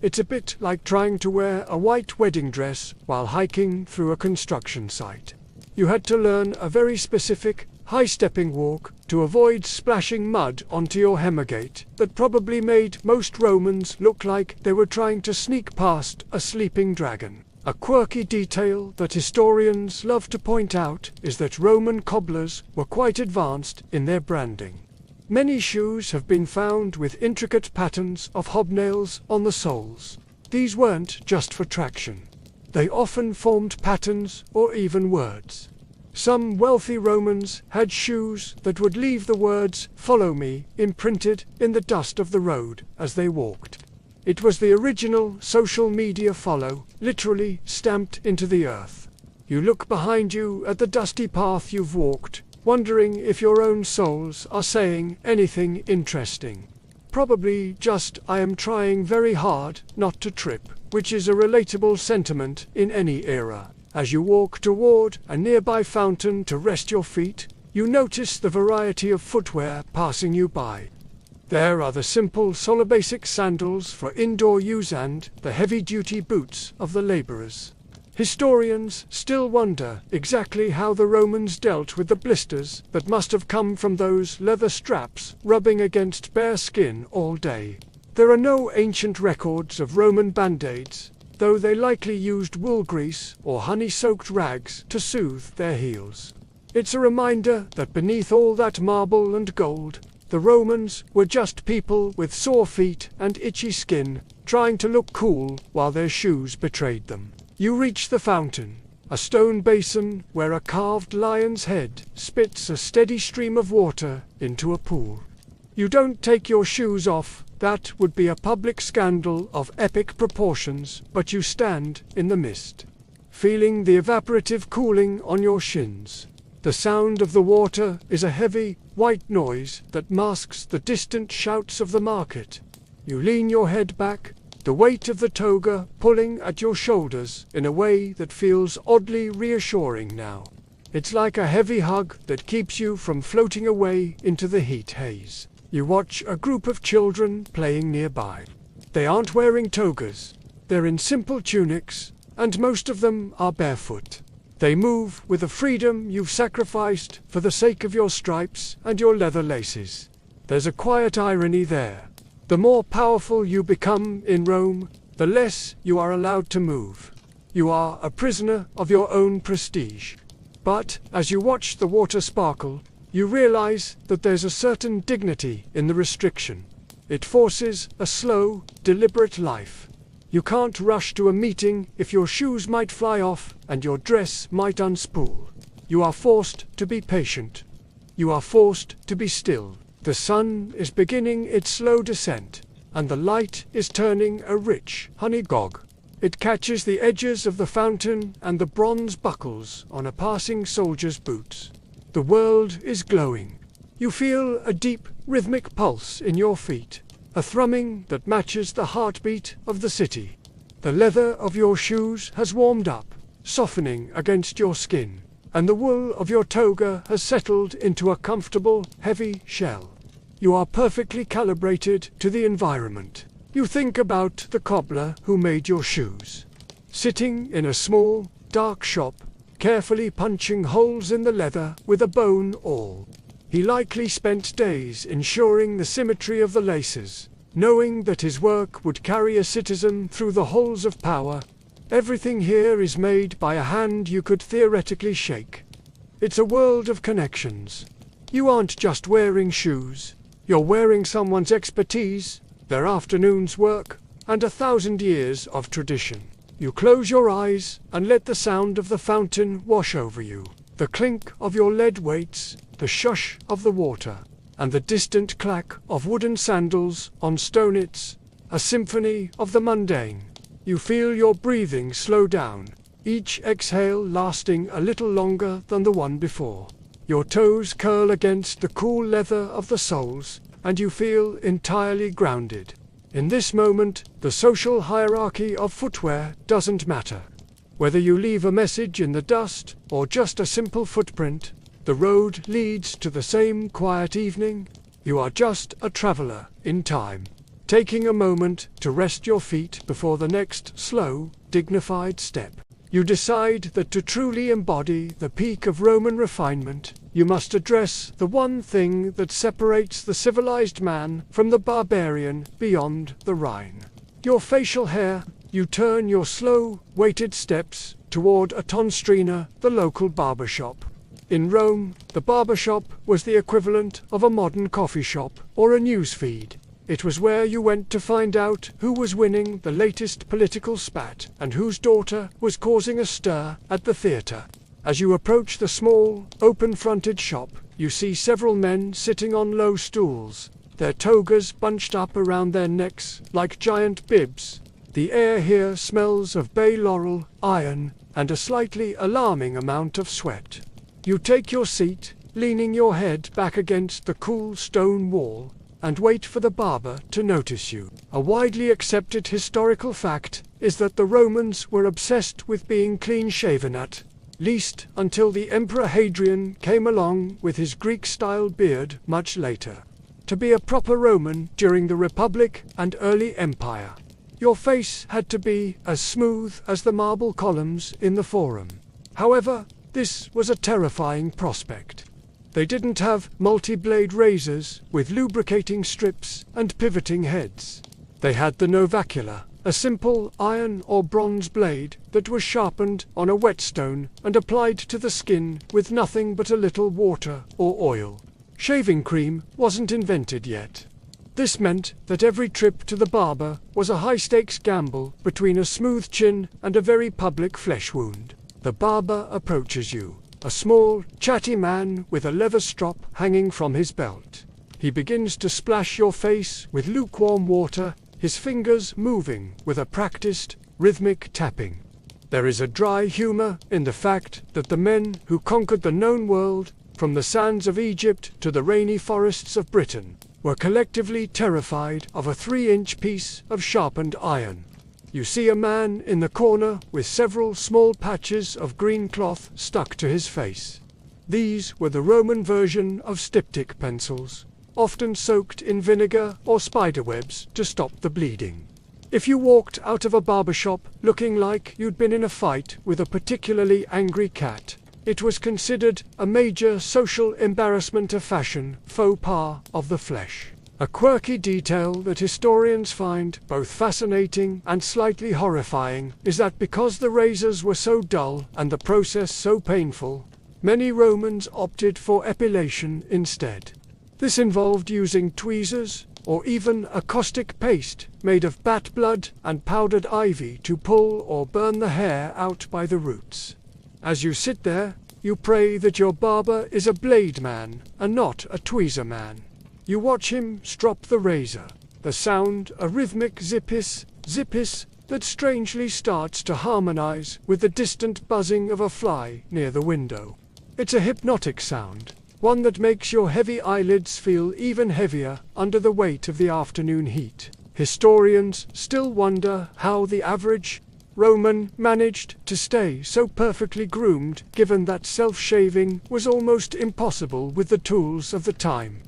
It's a bit like trying to wear a white wedding dress while hiking through a construction site. You had to learn a very specific, high-stepping walk to avoid splashing mud onto your hemorrhagate that probably made most Romans look like they were trying to sneak past a sleeping dragon. A quirky detail that historians love to point out is that Roman cobblers were quite advanced in their branding. Many shoes have been found with intricate patterns of hobnails on the soles. These weren't just for traction. They often formed patterns or even words. Some wealthy Romans had shoes that would leave the words "Follow me" imprinted in the dust of the road as they walked. It was the original social media follow, literally stamped into the earth. You look behind you at the dusty path you've walked, wondering if your own soles are saying anything interesting. Probably just "I am trying very hard not to trip," which is a relatable sentiment in any era. As you walk toward a nearby fountain to rest your feet, you notice the variety of footwear passing you by. There are the simple solobasic sandals for indoor use and the heavy-duty boots of the laborers. Historians still wonder exactly how the Romans dealt with the blisters that must have come from those leather straps rubbing against bare skin all day. There are no ancient records of Roman band-aids, though they likely used wool grease or honey-soaked rags to soothe their heels. It's a reminder that beneath all that marble and gold, the Romans were just people with sore feet and itchy skin, trying to look cool while their shoes betrayed them. You reach the fountain, a stone basin where a carved lion's head spits a steady stream of water into a pool. You don't take your shoes off, that would be a public scandal of epic proportions, but you stand in the mist, feeling the evaporative cooling on your shins. The sound of the water is a heavy, white noise that masks the distant shouts of the market. You lean your head back, the weight of the toga pulling at your shoulders in a way that feels oddly reassuring now. It's like a heavy hug that keeps you from floating away into the heat haze. You watch a group of children playing nearby. They aren't wearing togas. They're in simple tunics, and most of them are barefoot. They move with a freedom you've sacrificed for the sake of your stripes and your leather laces. There's a quiet irony there. The more powerful you become in Rome, the less you are allowed to move. You are a prisoner of your own prestige. But as you watch the water sparkle, you realize that there's a certain dignity in the restriction. It forces a slow, deliberate life. You can't rush to a meeting if your shoes might fly off and your dress might unspool. You are forced to be patient. You are forced to be still. The sun is beginning its slow descent, and the light is turning a rich honey gog. It catches the edges of the fountain and the bronze buckles on a passing soldier's boots. The world is glowing. You feel a deep, rhythmic pulse in your feet, a thrumming that matches the heartbeat of the city. The leather of your shoes has warmed up, softening against your skin, and the wool of your toga has settled into a comfortable, heavy shell. You are perfectly calibrated to the environment. You think about the cobbler who made your shoes, sitting in a small, dark shop, carefully punching holes in the leather with a bone awl. He likely spent days ensuring the symmetry of the laces, knowing that his work would carry a citizen through the halls of power. Everything here is made by a hand you could theoretically shake. It's a world of connections. You aren't just wearing shoes. You're wearing someone's expertise, their afternoon's work, and 1,000 years of tradition. You close your eyes and let the sound of the fountain wash over you. The clink of your lead weights, the shush of the water, and the distant clack of wooden sandals on stonets, a symphony of the mundane. You feel your breathing slow down, each exhale lasting a little longer than the one before. Your toes curl against the cool leather of the soles, and you feel entirely grounded. In this moment, the social hierarchy of footwear doesn't matter. Whether you leave a message in the dust or just a simple footprint, the road leads to the same quiet evening. You are just a traveler in time, taking a moment to rest your feet before the next slow, dignified step. You decide that to truly embody the peak of Roman refinement, you must address the one thing that separates the civilized man from the barbarian beyond the Rhine. Your facial hair. You turn your slow, weighted steps toward a tonstrina, the local barber shop. In Rome, the barber shop was the equivalent of a modern coffee shop or a news feed. It was where you went to find out who was winning the latest political spat and whose daughter was causing a stir at the theatre. As you approach the small, open-fronted shop, you see several men sitting on low stools, their togas bunched up around their necks like giant bibs. The air here smells of bay laurel, iron, and a slightly alarming amount of sweat. You take your seat, leaning your head back against the cool stone wall, and wait for the barber to notice you. A widely accepted historical fact is that the Romans were obsessed with being clean-shaven at least until the Emperor Hadrian came along with his Greek-style beard much later. To be a proper Roman during the Republic and early Empire, your face had to be as smooth as the marble columns in the Forum. However, this was a terrifying prospect. They didn't have multi-blade razors with lubricating strips and pivoting heads. They had the novacula, a simple iron or bronze blade that was sharpened on a whetstone and applied to the skin with nothing but a little water or oil. Shaving cream wasn't invented yet. This meant that every trip to the barber was a high-stakes gamble between a smooth chin and a very public flesh wound. The barber approaches you, a small, chatty man with a leather strop hanging from his belt. He begins to splash your face with lukewarm water, his fingers moving with a practiced, rhythmic tapping. There is a dry humor in the fact that the men who conquered the known world, from the sands of Egypt to the rainy forests of Britain, were collectively terrified of a 3-inch piece of sharpened iron. You see a man in the corner with several small patches of green cloth stuck to his face. These were the Roman version of styptic pencils, often soaked in vinegar or spiderwebs to stop the bleeding. If you walked out of a barber shop looking like you'd been in a fight with a particularly angry cat, it was considered a major social embarrassment of fashion, faux pas of the flesh. A quirky detail that historians find both fascinating and slightly horrifying is that because the razors were so dull and the process so painful, many Romans opted for epilation instead. This involved using tweezers or even a caustic paste made of bat blood and powdered ivy to pull or burn the hair out by the roots. As you sit there, you pray that your barber is a blade man and not a tweezer man. You watch him strop the razor, the sound a rhythmic zippis, zippis that strangely starts to harmonize with the distant buzzing of a fly near the window. It's a hypnotic sound, one that makes your heavy eyelids feel even heavier under the weight of the afternoon heat. Historians still wonder how the average Roman managed to stay so perfectly groomed, given that self-shaving was almost impossible with the tools of the time.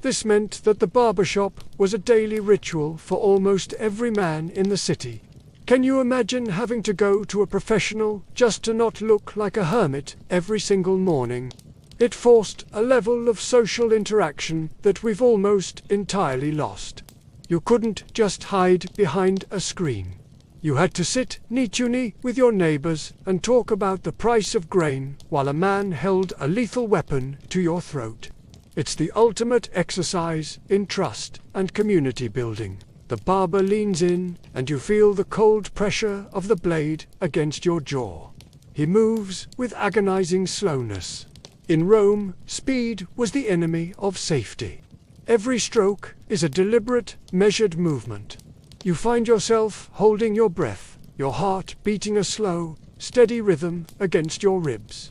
This meant that the barbershop was a daily ritual for almost every man in the city. Can you imagine having to go to a professional just to not look like a hermit every single morning? It forced a level of social interaction that we've almost entirely lost. You couldn't just hide behind a screen. You had to sit knee-to-knee with your neighbors and talk about the price of grain while a man held a lethal weapon to your throat. It's the ultimate exercise in trust and community building. The barber leans in and you feel the cold pressure of the blade against your jaw. He moves with agonizing slowness. In Rome, speed was the enemy of safety. Every stroke is a deliberate, measured movement. You find yourself holding your breath, your heart beating a slow, steady rhythm against your ribs.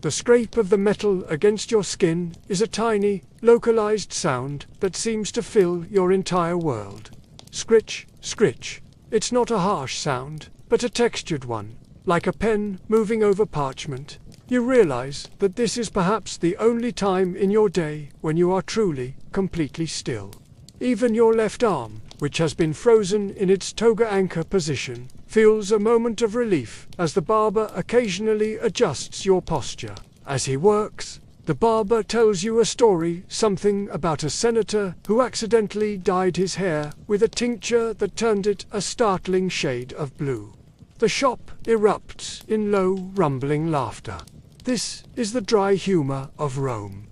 The scrape of the metal against your skin is a tiny, localized sound that seems to fill your entire world. Scritch, scritch. It's not a harsh sound, but a textured one, like a pen moving over parchment. You realize that this is perhaps the only time in your day when you are truly, completely still. Even your left arm, which has been frozen in its toga anchor position, feels a moment of relief as the barber occasionally adjusts your posture. As he works, the barber tells you a story, something about a senator who accidentally dyed his hair with a tincture that turned it a startling shade of blue. The shop erupts in low, rumbling laughter. This is the dry humor of Rome.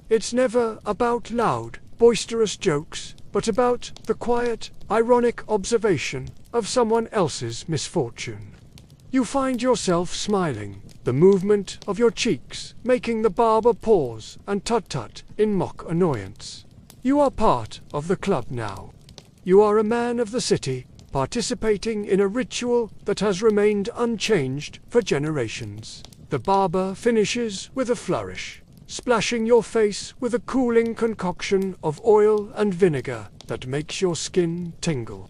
It's never about loud, boisterous jokes, but about the quiet, ironic observation of someone else's misfortune. You find yourself smiling, the movement of your cheeks making the barber pause and tut-tut in mock annoyance. You are part of the club now. You are a man of the city, participating in a ritual that has remained unchanged for generations. The barber finishes with a flourish, splashing your face with a cooling concoction of oil and vinegar that makes your skin tingle.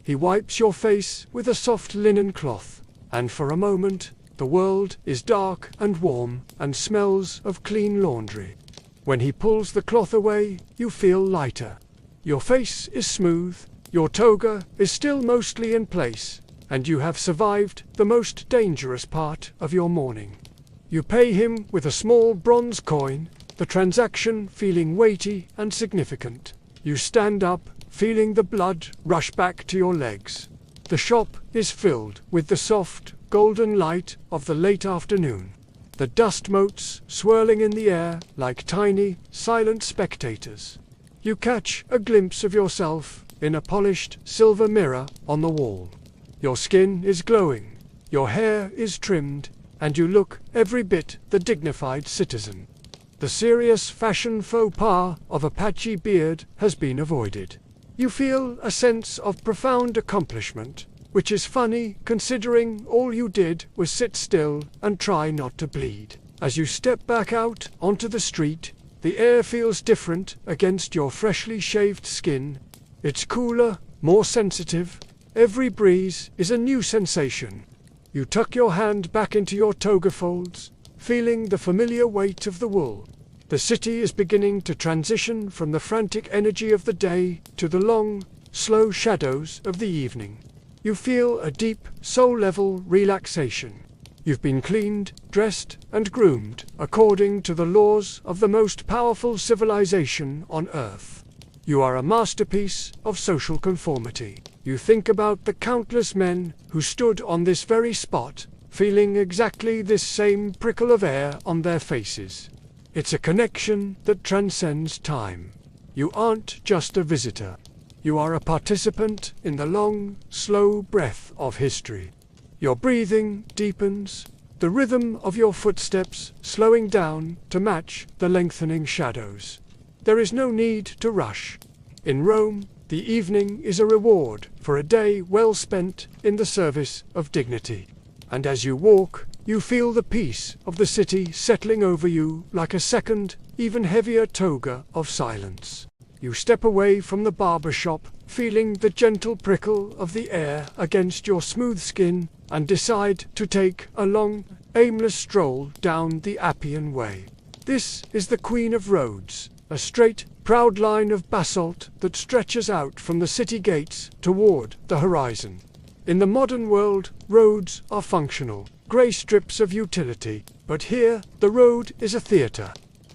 He wipes your face with a soft linen cloth, and for a moment, the world is dark and warm and smells of clean laundry. When he pulls the cloth away, you feel lighter. Your face is smooth, your toga is still mostly in place, and you have survived the most dangerous part of your morning. You pay him with a small bronze coin, the transaction feeling weighty and significant. You stand up, feeling the blood rush back to your legs. The shop is filled with the soft, golden light of the late afternoon. The dust motes swirling in the air like tiny, silent spectators. You catch a glimpse of yourself in a polished silver mirror on the wall. Your skin is glowing, your hair is trimmed, and you look every bit the dignified citizen. The serious fashion faux pas of a patchy beard has been avoided. You feel a sense of profound accomplishment, which is funny considering all you did was sit still and try not to bleed. As you step back out onto the street, the air feels different against your freshly shaved skin. It's cooler, more sensitive. Every breeze is a new sensation. You tuck your hand back into your toga folds, feeling the familiar weight of the wool. The city is beginning to transition from the frantic energy of the day to the long, slow shadows of the evening. You feel a deep, soul-level relaxation. You've been cleaned, dressed, and groomed according to the laws of the most powerful civilization on Earth. You are a masterpiece of social conformity. You think about the countless men who stood on this very spot, feeling exactly this same prickle of air on their faces. It's a connection that transcends time. You aren't just a visitor. You are a participant in the long, slow breath of history. Your breathing deepens, the rhythm of your footsteps slowing down to match the lengthening shadows. There is no need to rush. In Rome, the evening is a reward for a day well spent in the service of dignity. And as you walk, you feel the peace of the city settling over you like a second, even heavier toga of silence. You step away from the barber shop, feeling the gentle prickle of the air against your smooth skin, and decide to take a long, aimless stroll down the Appian Way. This is the Queen of Roads, a straight, proud line of basalt that stretches out from the city gates toward the horizon. In the modern world, roads are functional, grey strips of utility, but here the road is a theatre.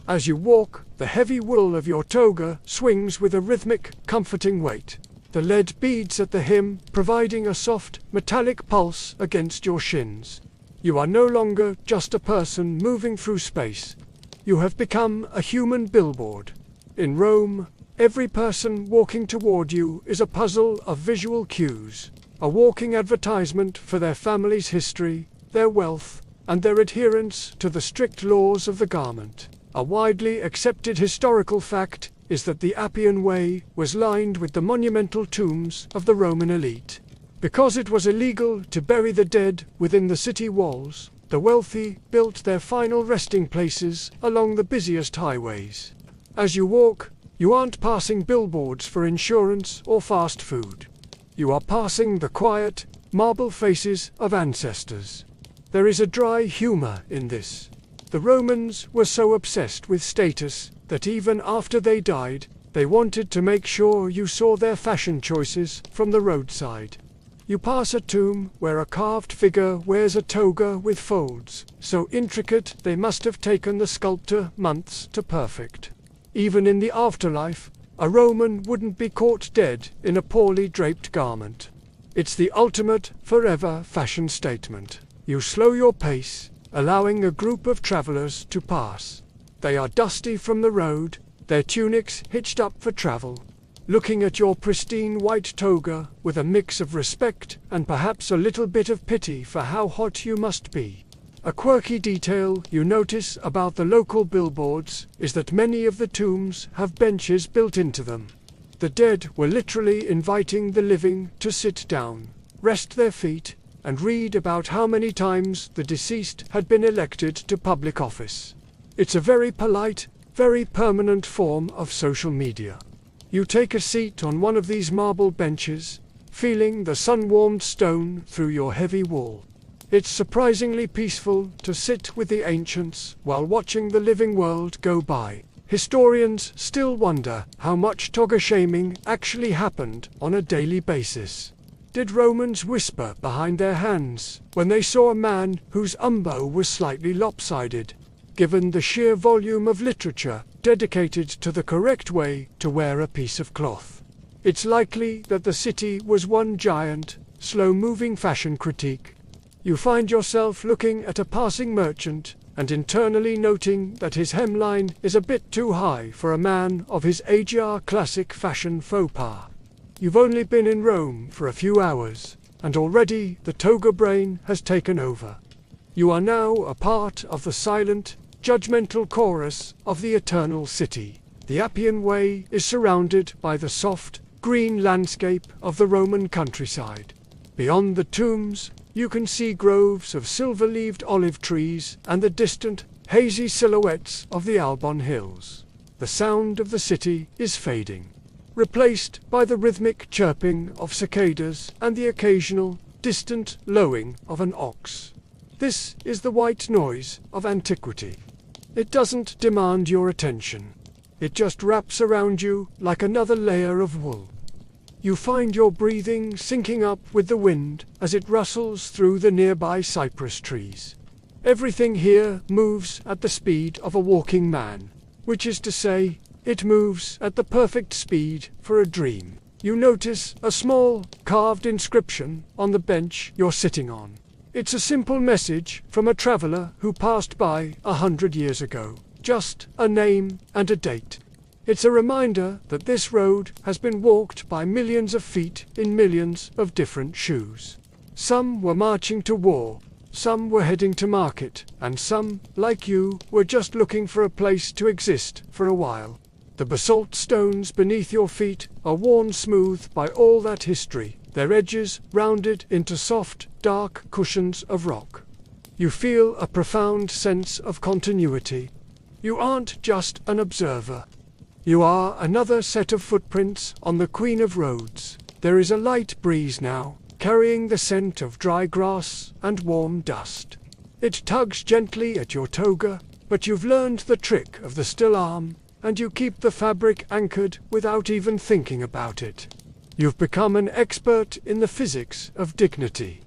As you walk, the heavy wool of your toga swings with a rhythmic, comforting weight, the lead beads at the hem providing a soft, metallic pulse against your shins. You are no longer just a person moving through space. You have become a human billboard. In Rome, every person walking toward you is a puzzle of visual cues, a walking advertisement for their family's history, their wealth, and their adherence to the strict laws of the garment. A widely accepted historical fact is that the Appian Way was lined with the monumental tombs of the Roman elite. Because it was illegal to bury the dead within the city walls, the wealthy built their final resting places along the busiest highways. As you walk, you aren't passing billboards for insurance or fast food. You are passing the quiet, marble faces of ancestors. There is a dry humor in this. The Romans were so obsessed with status that even after they died, they wanted to make sure you saw their fashion choices from the roadside. You pass a tomb where a carved figure wears a toga with folds, so intricate they must have taken the sculptor months to perfect. Even in the afterlife, a Roman wouldn't be caught dead in a poorly draped garment. It's the ultimate, forever fashion statement. You slow your pace, allowing a group of travelers to pass. They are dusty from the road, their tunics hitched up for travel, looking at your pristine white toga with a mix of respect and perhaps a little bit of pity for how hot you must be. A quirky detail you notice about the local billboards is that many of the tombs have benches built into them. The dead were literally inviting the living to sit down, rest their feet, and read about how many times the deceased had been elected to public office. It's a very polite, very permanent form of social media. You take a seat on one of these marble benches, feeling the sun-warmed stone through your heavy wool. It's surprisingly peaceful to sit with the ancients while watching the living world go by. Historians still wonder how much toga shaming actually happened on a daily basis. Did Romans whisper behind their hands when they saw a man whose umbo was slightly lopsided, given the sheer volume of literature dedicated to the correct way to wear a piece of cloth? It's likely that the city was one giant, slow-moving fashion critique. You find yourself looking at a passing merchant and internally noting that his hemline is a bit too high for a man of his AGR classic fashion faux pas. You've only been in Rome for a few hours, and already the toga brain has taken over. You are now a part of the silent, judgmental chorus of the eternal city. The Appian Way is surrounded by the soft, green landscape of the Roman countryside. Beyond the tombs, you can see groves of silver-leaved olive trees and the distant, hazy silhouettes of the Albon hills. The sound of the city is fading, replaced by the rhythmic chirping of cicadas and the occasional, distant lowing of an ox. This is the white noise of antiquity. It doesn't demand your attention. It just wraps around you like another layer of wool. You find your breathing syncing up with the wind as it rustles through the nearby cypress trees. Everything here moves at the speed of a walking man, which is to say, it moves at the perfect speed for a dream. You notice a small, carved inscription on the bench you're sitting on. It's a simple message from a traveler who passed by 100 years ago. Just a name and a date. It's a reminder that this road has been walked by millions of feet in millions of different shoes. Some were marching to war, some were heading to market, and some, like you, were just looking for a place to exist for a while. The basalt stones beneath your feet are worn smooth by all that history, their edges rounded into soft, dark cushions of rock. You feel a profound sense of continuity. You aren't just an observer. You are another set of footprints on the Queen of Roads. There is a light breeze now, carrying the scent of dry grass and warm dust. It tugs gently at your toga, but you've learned the trick of the still arm, and you keep the fabric anchored without even thinking about it. You've become an expert in the physics of dignity.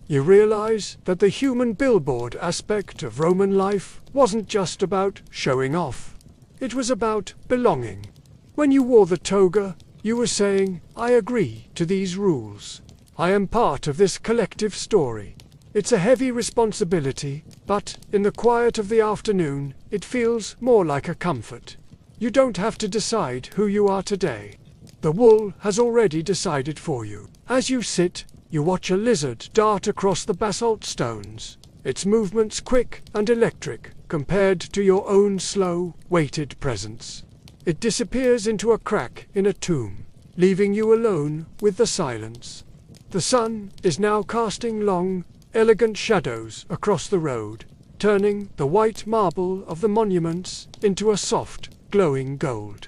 You realize that the human billboard aspect of Roman life wasn't just about showing off. It was about belonging. When you wore the toga, you were saying, I agree to these rules. I am part of this collective story. It's a heavy responsibility, but in the quiet of the afternoon, it feels more like a comfort. You don't have to decide who you are today. The wool has already decided for you. As you sit, you watch a lizard dart across the basalt stones, its movements quick and electric compared to your own slow, weighted presence. It disappears into a crack in a tomb, leaving you alone with the silence. The sun is now casting long, elegant shadows across the road, turning the white marble of the monuments into a soft, glowing gold.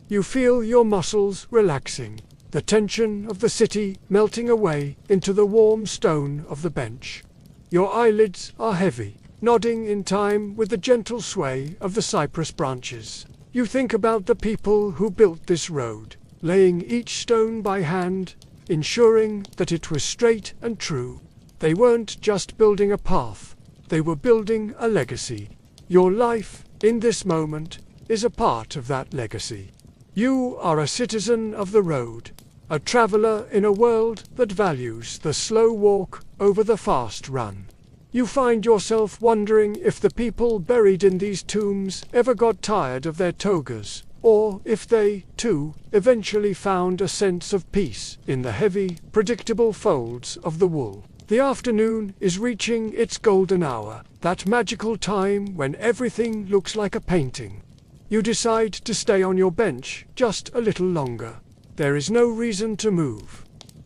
You feel your muscles relaxing, the tension of the city melting away into the warm stone of the bench. Your eyelids are heavy, nodding in time with the gentle sway of the cypress branches. You think about the people who built this road, laying each stone by hand, ensuring that it was straight and true. They weren't just building a path, they were building a legacy. Your life, in this moment, is a part of that legacy. You are a citizen of the road, a traveler in a world that values the slow walk over the fast run. You find yourself wondering if the people buried in these tombs ever got tired of their togas, or if they, too, eventually found a sense of peace in the heavy, predictable folds of the wool. The afternoon is reaching its golden hour, that magical time when everything looks like a painting. You decide to stay on your bench just a little longer. There is no reason to move.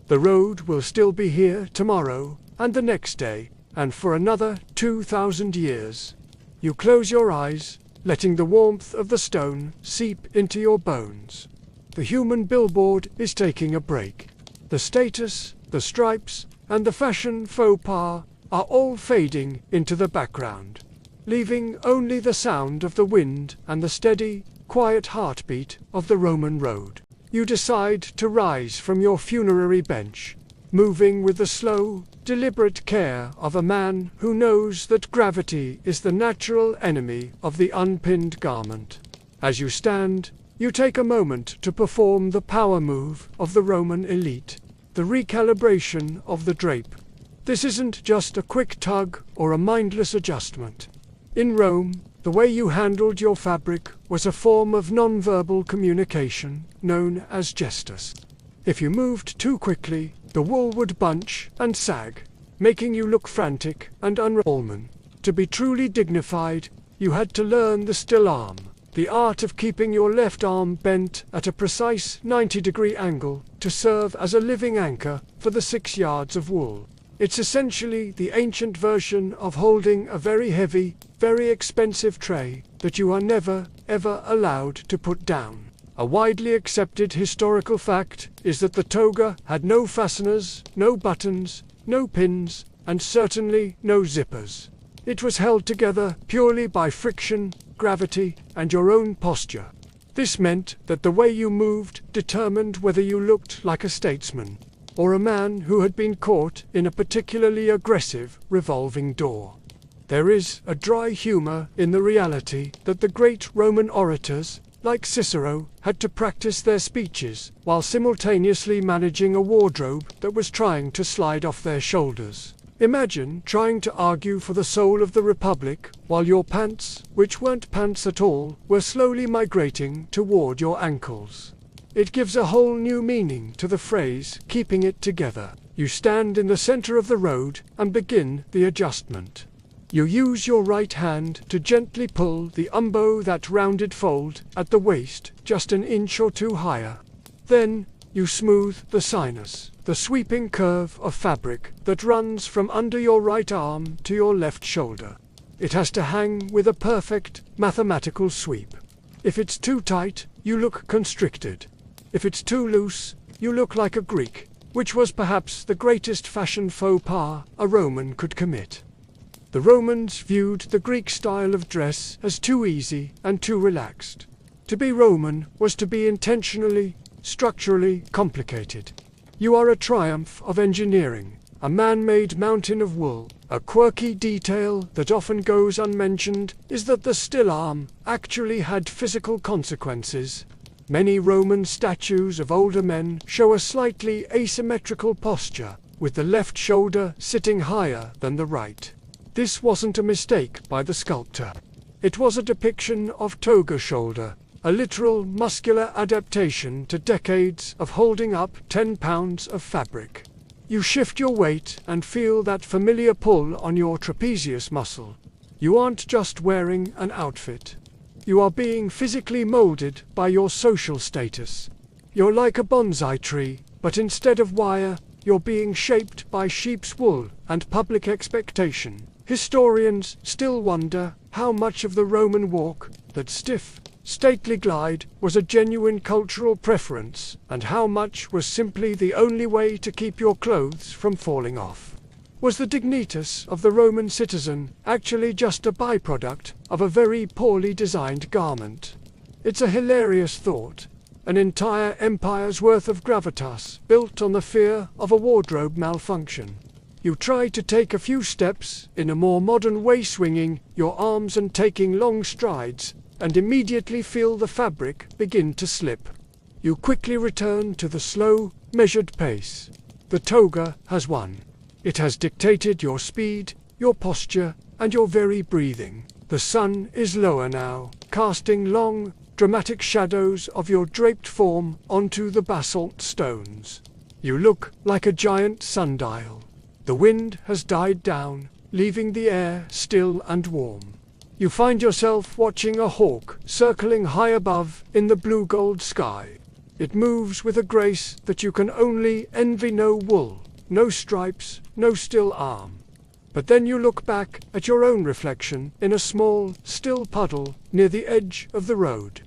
The road will still be here tomorrow, and the next day, and for another 2,000 years. You close your eyes, letting the warmth of the stone seep into your bones. The human billboard is taking a break. The status, the stripes, and the fashion faux pas are all fading into the background, leaving only the sound of the wind and the steady, quiet heartbeat of the Roman road. You decide to rise from your funerary bench, moving with the slow, deliberate care of a man who knows that gravity is the natural enemy of the unpinned garment. As you stand, You take a moment to perform the power move of the Roman elite, the recalibration of the drape. This isn't just a quick tug or a mindless adjustment. In Rome, the way you handled your fabric was a form of non-verbal communication known as gestus. If you moved too quickly, the wool would bunch and sag, making you look frantic and unreal. To be truly dignified, you had to learn the still arm, the art of keeping your left arm bent at a precise 90-degree angle to serve as a living anchor for the 6 yards of wool. It's essentially the ancient version of holding a very heavy, very expensive tray that you are never, ever allowed to put down. A widely accepted historical fact is that the toga had no fasteners, no buttons, no pins, and certainly no zippers. It was held together purely by friction, gravity, and your own posture. This meant that the way you moved determined whether you looked like a statesman or a man who had been caught in a particularly aggressive revolving door. There is a dry humor in the reality that the great Roman orators, like Cicero, had to practice their speeches while simultaneously managing a wardrobe that was trying to slide off their shoulders. Imagine trying to argue for the soul of the Republic while your pants, which weren't pants at all, were slowly migrating toward your ankles. It gives a whole new meaning to the phrase, keeping it together. You stand in the center of the road and begin the adjustment. You use your right hand to gently pull the umbo, that rounded fold at the waist, just an inch or two higher. Then, you smooth the sinus, the sweeping curve of fabric that runs from under your right arm to your left shoulder. It has to hang with a perfect mathematical sweep. If it's too tight, you look constricted. If it's too loose, you look like a Greek, which was perhaps the greatest fashion faux pas a Roman could commit. The Romans viewed the Greek style of dress as too easy and too relaxed. To be Roman was to be intentionally, structurally complicated. You are a triumph of engineering, a man-made mountain of wool. A quirky detail that often goes unmentioned is that the still arm actually had physical consequences. Many Roman statues of older men show a slightly asymmetrical posture, with the left shoulder sitting higher than the right. This wasn't a mistake by the sculptor. It was a depiction of toga shoulder, a literal muscular adaptation to decades of holding up 10 pounds of fabric. You shift your weight and feel that familiar pull on your trapezius muscle. You aren't just wearing an outfit. You are being physically molded by your social status. You're like a bonsai tree, but instead of wire, you're being shaped by sheep's wool and public expectation. Historians still wonder how much of the Roman walk, that stiff, stately glide, was a genuine cultural preference, and how much was simply the only way to keep your clothes from falling off. Was the dignitas of the Roman citizen actually just a byproduct of a very poorly designed garment? It's a hilarious thought. An entire empire's worth of gravitas built on the fear of a wardrobe malfunction. You try to take a few steps in a more modern way, swinging your arms and taking long strides, and immediately feel the fabric begin to slip. You quickly return to the slow, measured pace. The toga has won. It has dictated your speed, your posture, and your very breathing. The sun is lower now, casting long, dramatic shadows of your draped form onto the basalt stones. You look like a giant sundial. The wind has died down, leaving the air still and warm. You find yourself watching a hawk circling high above in the blue-gold sky. It moves with a grace that you can only envy. No wool, no stripes, no still arm. But then you look back at your own reflection in a small, still puddle near the edge of the road.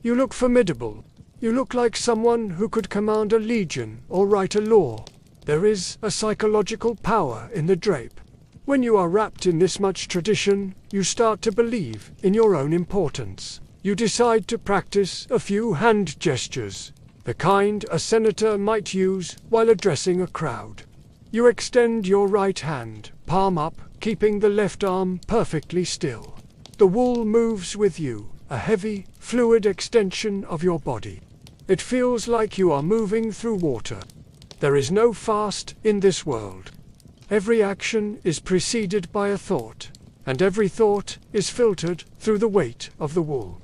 You look formidable. You look like someone who could command a legion or write a law. There is a psychological power in the drape. When you are wrapped in this much tradition, you start to believe in your own importance. You decide to practice a few hand gestures, the kind a senator might use while addressing a crowd. You extend your right hand, palm up, keeping the left arm perfectly still. The wool moves with you, a heavy, fluid extension of your body. It feels like you are moving through water. There is no fast in this world. Every action is preceded by a thought, and every thought is filtered through the weight of the wool.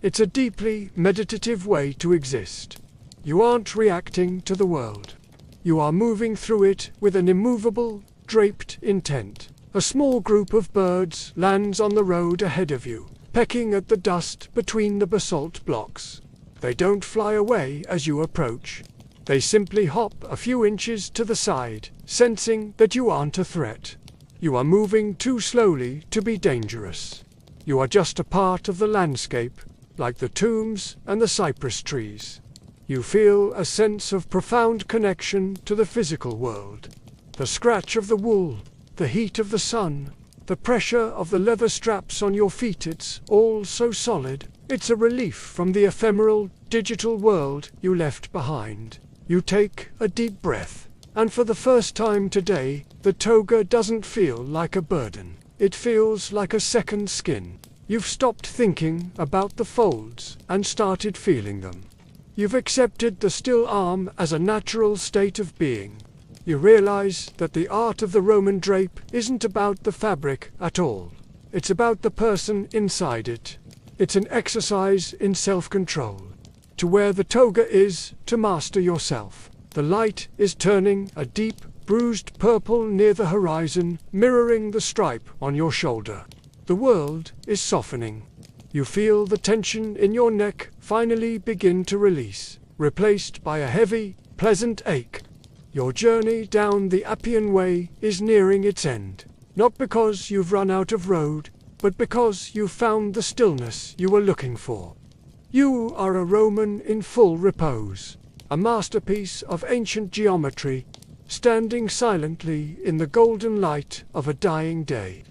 It's a deeply meditative way to exist. You aren't reacting to the world. You are moving through it with an immovable, draped intent. A small group of birds lands on the road ahead of you, pecking at the dust between the basalt blocks. They don't fly away as you approach. They simply hop a few inches to the side, sensing that you aren't a threat. You are moving too slowly to be dangerous. You are just a part of the landscape, like the tombs and the cypress trees. You feel a sense of profound connection to the physical world. The scratch of the wool, the heat of the sun, the pressure of the leather straps on your feet, it's all so solid. It's a relief from the ephemeral, digital world you left behind. You take a deep breath, and for the first time today, the toga doesn't feel like a burden. It feels like a second skin. You've stopped thinking about the folds and started feeling them. You've accepted the still arm as a natural state of being. You realize that the art of the Roman drape isn't about the fabric at all. It's about the person inside it. It's an exercise in self-control. To wear the toga is to master yourself. The light is turning a deep, bruised purple near the horizon, mirroring the stripe on your shoulder. The world is softening. You feel the tension in your neck finally begin to release, replaced by a heavy, pleasant ache. Your journey down the Appian Way is nearing its end, not because you've run out of road, but because you've found the stillness you were looking for. You are a Roman in full repose, a masterpiece of ancient geometry, standing silently in the golden light of a dying day.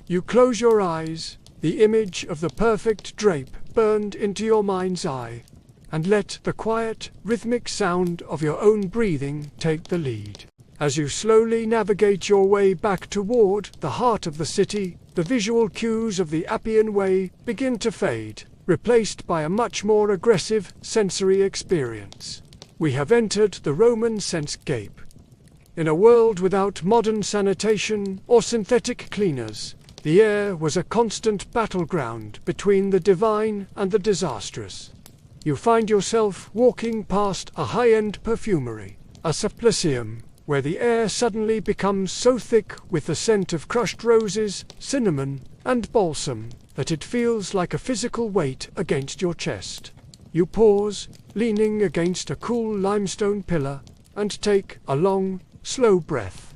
You close your eyes, the image of the perfect drape burned into your mind's eye, and let the quiet, rhythmic sound of your own breathing take the lead. As you slowly navigate your way back toward the heart of the city, the visual cues of the Appian Way begin to fade, replaced by a much more aggressive sensory experience. We have entered the Roman sensescape. In a world without modern sanitation or synthetic cleaners, the air was a constant battleground between the divine and the disastrous. You find yourself walking past a high-end perfumery, a supplicium, where the air suddenly becomes so thick with the scent of crushed roses, cinnamon, and balsam that it feels like a physical weight against your chest. You pause, leaning against a cool limestone pillar, and take a long, slow breath.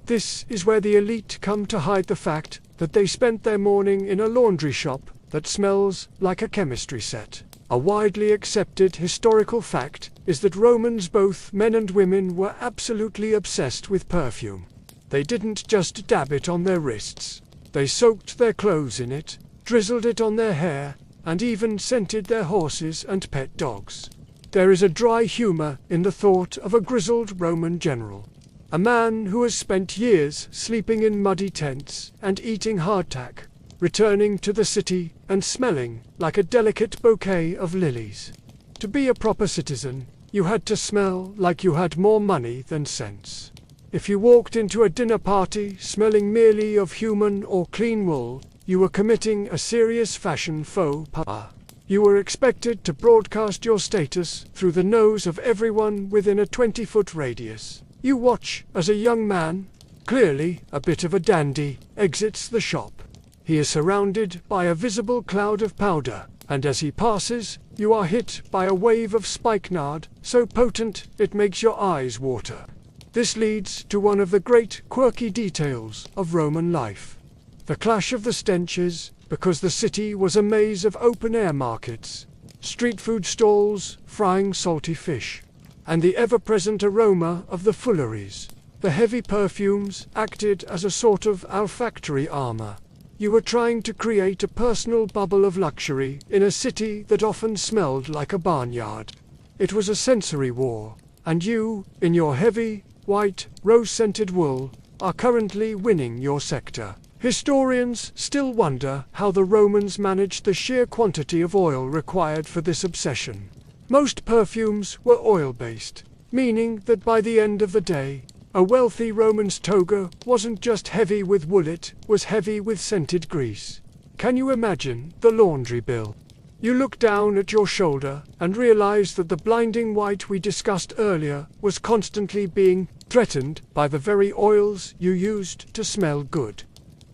This is where the elite come to hide the fact that they spent their morning in a laundry shop that smells like a chemistry set. A widely accepted historical fact is that Romans, both men and women, were absolutely obsessed with perfume. They didn't just dab it on their wrists. They soaked their clothes in it, drizzled it on their hair, and even scented their horses and pet dogs. There is a dry humor in the thought of a grizzled Roman general. A man who has spent years sleeping in muddy tents and eating hardtack, returning to the city and smelling like a delicate bouquet of lilies. To be a proper citizen, you had to smell like you had more money than sense. If you walked into a dinner party smelling merely of human or clean wool, you were committing a serious fashion faux pas. You were expected to broadcast your status through the nose of everyone within a 20-foot radius. You watch as a young man, clearly a bit of a dandy, exits the shop. He is surrounded by a visible cloud of powder, and as he passes, you are hit by a wave of spikenard, so potent it makes your eyes water. This leads to one of the great quirky details of Roman life. The clash of the stenches, because the city was a maze of open-air markets, street food stalls frying salty fish, and the ever-present aroma of the fooleries. The heavy perfumes acted as a sort of olfactory armor. You were trying to create a personal bubble of luxury in a city that often smelled like a barnyard. It was a sensory war, and you, in your heavy, white, rose-scented wool, are currently winning your sector. Historians still wonder how the Romans managed the sheer quantity of oil required for this obsession. Most perfumes were oil-based, meaning that by the end of the day, a wealthy Roman's toga wasn't just heavy with wool, it was heavy with scented grease. Can you imagine the laundry bill? You look down at your shoulder and realize that the blinding white we discussed earlier was constantly being threatened by the very oils you used to smell good.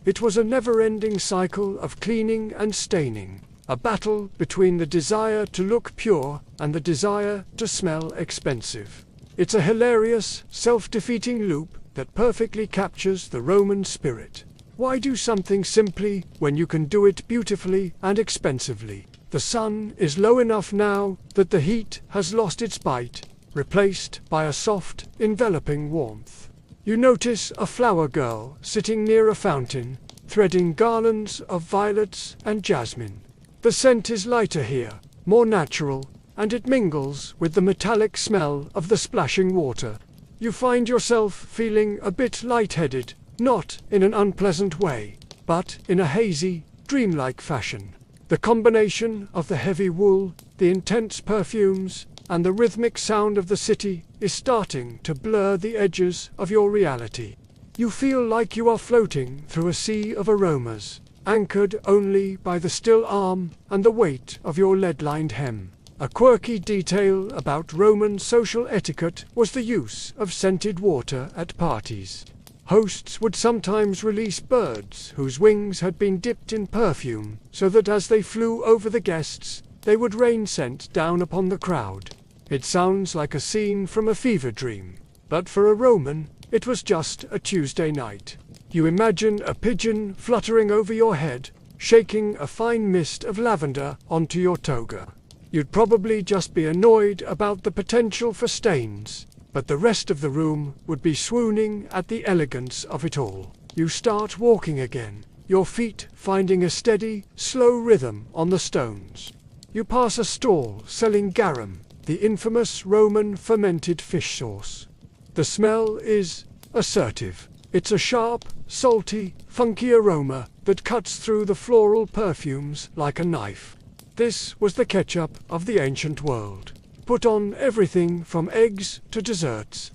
It was a never-ending cycle of cleaning and staining, a battle between the desire to look pure and the desire to smell expensive. It's a hilarious, self-defeating loop that perfectly captures the Roman spirit. Why do something simply when you can do it beautifully and expensively? The sun is low enough now that the heat has lost its bite, replaced by a soft, enveloping warmth. You notice a flower girl sitting near a fountain, threading garlands of violets and jasmine. The scent is lighter here, more natural, and it mingles with the metallic smell of the splashing water. You find yourself feeling a bit lightheaded, not in an unpleasant way, but in a hazy, dreamlike fashion. The combination of the heavy wool, the intense perfumes, and the rhythmic sound of the city is starting to blur the edges of your reality. You feel like you are floating through a sea of aromas, anchored only by the still arm and the weight of your lead-lined hem. A quirky detail about Roman social etiquette was the use of scented water at parties. Hosts would sometimes release birds whose wings had been dipped in perfume, so that as they flew over the guests, they would rain scent down upon the crowd. It sounds like a scene from a fever dream, but for a Roman, it was just a Tuesday night. You imagine a pigeon fluttering over your head, shaking a fine mist of lavender onto your toga. You'd probably just be annoyed about the potential for stains, but the rest of the room would be swooning at the elegance of it all. You start walking again, your feet finding a steady, slow rhythm on the stones. You pass a stall selling garum, the infamous Roman fermented fish sauce. The smell is assertive. It's a sharp, salty, funky aroma that cuts through the floral perfumes like a knife. This was the ketchup of the ancient world, put on everything from eggs to desserts.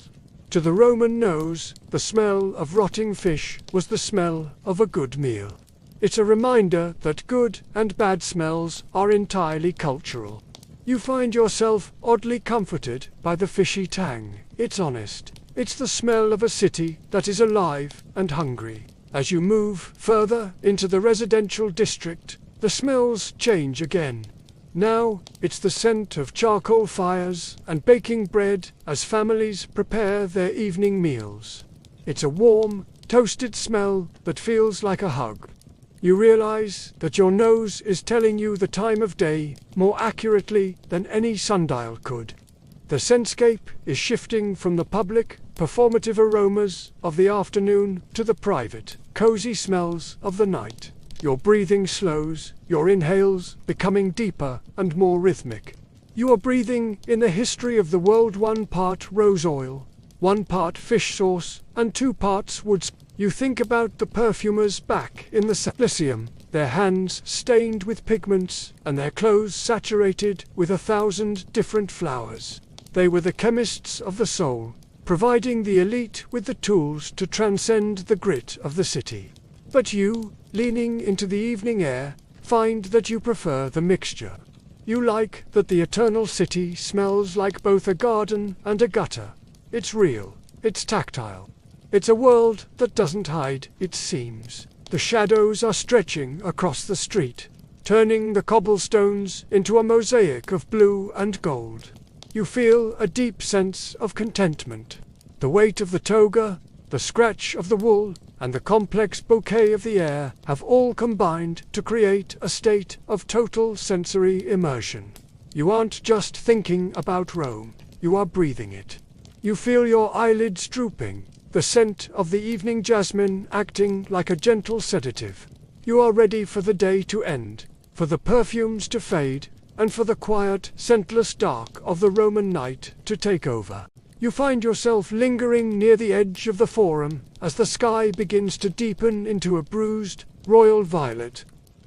To the Roman nose, the smell of rotting fish was the smell of a good meal. It's a reminder that good and bad smells are entirely cultural. You find yourself oddly comforted by the fishy tang. It's honest. It's the smell of a city that is alive and hungry. As you move further into the residential district, the smells change again. Now it's the scent of charcoal fires and baking bread as families prepare their evening meals. It's a warm, toasted smell that feels like a hug. You realize that your nose is telling you the time of day more accurately than any sundial could. The scentscape is shifting from the public, performative aromas of the afternoon to the private, cozy smells of the night. Your breathing slows, your inhales becoming deeper and more rhythmic. You are breathing in the history of the world, 1 part rose oil, 1 part fish sauce, and 2 parts wood. You think about the perfumers back in the Lyceum, their hands stained with pigments and their clothes saturated with 1,000 different flowers. They were the chemists of the soul, providing the elite with the tools to transcend the grit of the city. But you, leaning into the evening air, find that you prefer the mixture. You like that the eternal city smells like both a garden and a gutter. It's real, it's tactile. It's a world that doesn't hide its seams. The shadows are stretching across the street, turning the cobblestones into a mosaic of blue and gold. You feel a deep sense of contentment. The weight of the toga, the scratch of the wool, and the complex bouquet of the air have all combined to create a state of total sensory immersion. You aren't just thinking about Rome, you are breathing it. You feel your eyelids drooping, the scent of the evening jasmine acting like a gentle sedative. You are ready for the day to end, for the perfumes to fade, and for the quiet, scentless dark of the Roman night to take over. You find yourself lingering near the edge of the forum as the sky begins to deepen into a bruised, royal violet.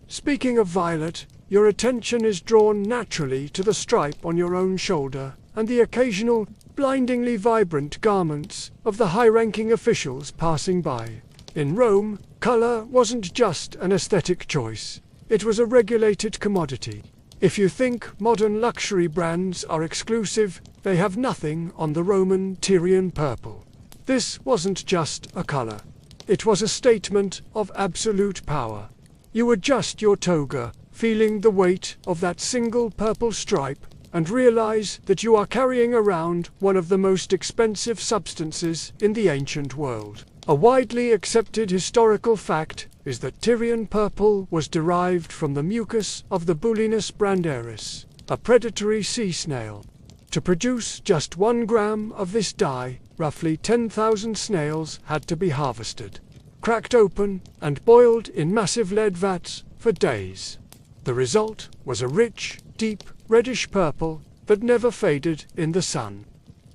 Speaking of violet, your attention is drawn naturally to the stripe on your own shoulder and the occasional, blindingly vibrant garments of the high-ranking officials passing by. In Rome, color wasn't just an aesthetic choice. It was a regulated commodity. If you think modern luxury brands are exclusive, they have nothing on the Roman Tyrian purple. This wasn't just a color. It was a statement of absolute power. You adjust your toga, feeling the weight of that single purple stripe, and realize that you are carrying around one of the most expensive substances in the ancient world. A widely accepted historical fact is that Tyrian purple was derived from the mucus of the Bulinus brandaris, a predatory sea snail. To produce just 1 gram of this dye, roughly 10,000 snails had to be harvested, cracked open, and boiled in massive lead vats for days. The result was a rich, deep, reddish purple that never faded in the sun.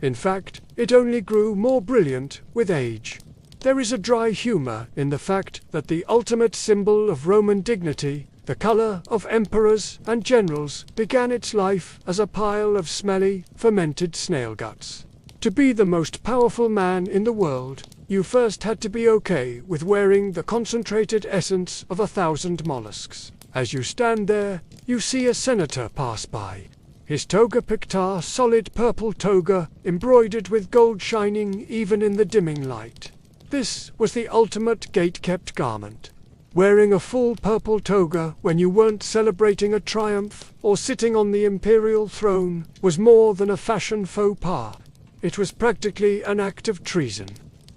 In fact, it only grew more brilliant with age. There is a dry humor in the fact that the ultimate symbol of Roman dignity, the color of emperors and generals, began its life as a pile of smelly, fermented snail guts. To be the most powerful man in the world, you first had to be okay with wearing the concentrated essence of 1,000 mollusks. As you stand there, you see a senator pass by. His toga pictar, solid purple toga, embroidered with gold shining even in the dimming light. This was the ultimate gate-kept garment. Wearing a full purple toga when you weren't celebrating a triumph or sitting on the imperial throne was more than a fashion faux pas. It was practically an act of treason.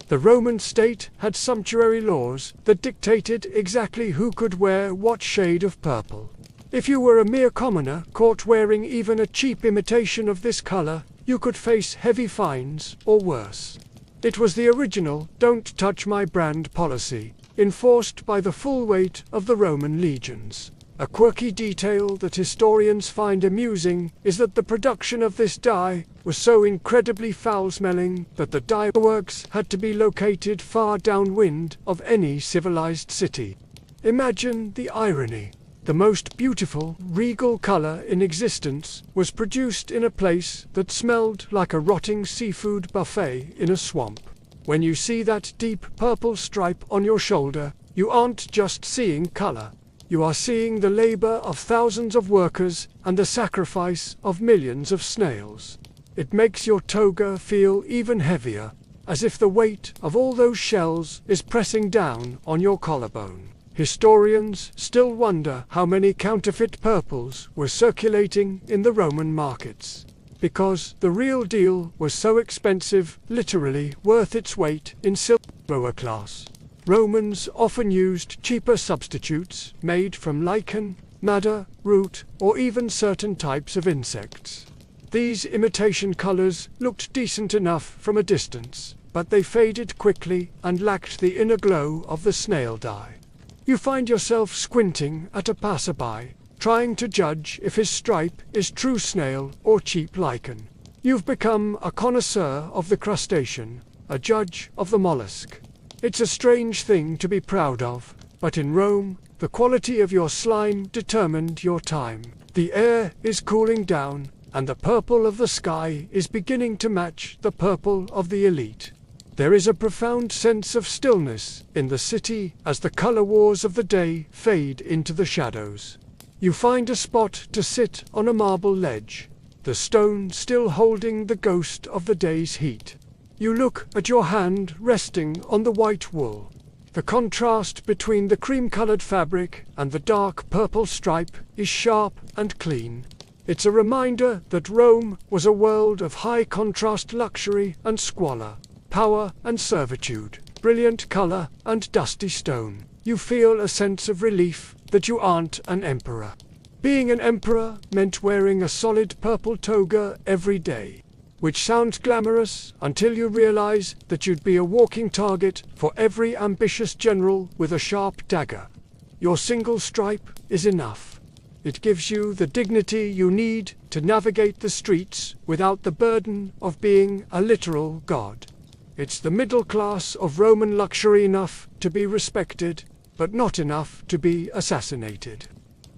The Roman state had sumptuary laws that dictated exactly who could wear what shade of purple. If you were a mere commoner caught wearing even a cheap imitation of this color, you could face heavy fines or worse. It was the original "don't touch my brand" policy, enforced by the full weight of the Roman legions. A quirky detail that historians find amusing is that the production of this dye was so incredibly foul-smelling that the dye works had to be located far downwind of any civilized city. Imagine the irony. The most beautiful, regal color in existence was produced in a place that smelled like a rotting seafood buffet in a swamp. When you see that deep purple stripe on your shoulder, you aren't just seeing color. You are seeing the labor of thousands of workers and the sacrifice of millions of snails. It makes your toga feel even heavier, as if the weight of all those shells is pressing down on your collarbone. Historians still wonder how many counterfeit purples were circulating in the Roman markets, because the real deal was so expensive, literally worth its weight in silver. Lower class Romans often used cheaper substitutes made from lichen, madder, root, or even certain types of insects. These imitation colors looked decent enough from a distance, but they faded quickly and lacked the inner glow of the snail dye. You find yourself squinting at a passerby, trying to judge if his stripe is true snail or cheap lichen. You've become a connoisseur of the crustacean, a judge of the mollusk. It's a strange thing to be proud of, but in Rome, the quality of your slime determined your time. The air is cooling down, and the purple of the sky is beginning to match the purple of the elite. There is a profound sense of stillness in the city as the color wars of the day fade into the shadows. You find a spot to sit on a marble ledge, the stone still holding the ghost of the day's heat. You look at your hand resting on the white wool. The contrast between the cream-colored fabric and the dark purple stripe is sharp and clean. It's a reminder that Rome was a world of high-contrast luxury and squalor, power and servitude, brilliant color and dusty stone. You feel a sense of relief that you aren't an emperor. Being an emperor meant wearing a solid purple toga every day, which sounds glamorous until you realize that you'd be a walking target for every ambitious general with a sharp dagger. Your single stripe is enough. It gives you the dignity you need to navigate the streets without the burden of being a literal god. It's the middle class of Roman luxury, enough to be respected, but not enough to be assassinated.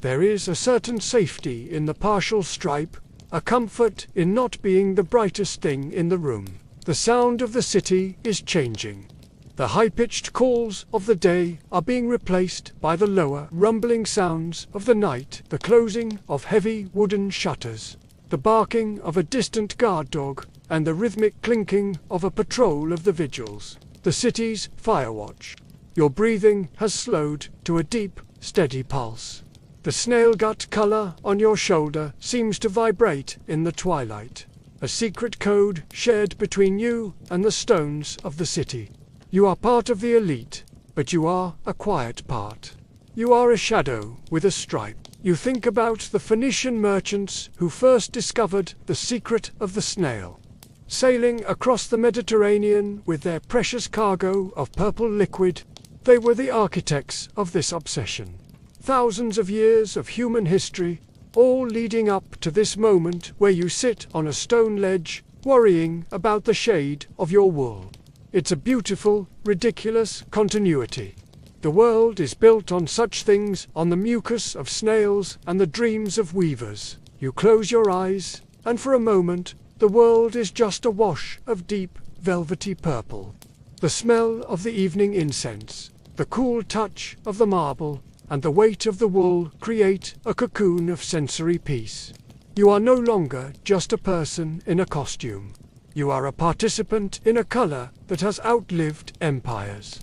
There is a certain safety in the partial stripe, a comfort in not being the brightest thing in the room. The sound of the city is changing. The high-pitched calls of the day are being replaced by the lower, rumbling sounds of the night, the closing of heavy wooden shutters, the barking of a distant guard dog, and the rhythmic clinking of a patrol of the vigils, the city's firewatch. Your breathing has slowed to a deep, steady pulse. The snail gut color on your shoulder seems to vibrate in the twilight, a secret code shared between you and the stones of the city. You are part of the elite, but you are a quiet part. You are a shadow with a stripe. You think about the Phoenician merchants who first discovered the secret of the snail. Sailing across the Mediterranean with their precious cargo of purple liquid, they were the architects of this obsession. Thousands of years of human history, all leading up to this moment where you sit on a stone ledge, worrying about the shade of your wool. It's a beautiful, ridiculous continuity. The world is built on such things, on the mucus of snails and the dreams of weavers. You close your eyes, and for a moment, the world is just a wash of deep, velvety purple. The smell of the evening incense, the cool touch of the marble, and the weight of the wool create a cocoon of sensory peace. You are no longer just a person in a costume. You are a participant in a color that has outlived empires.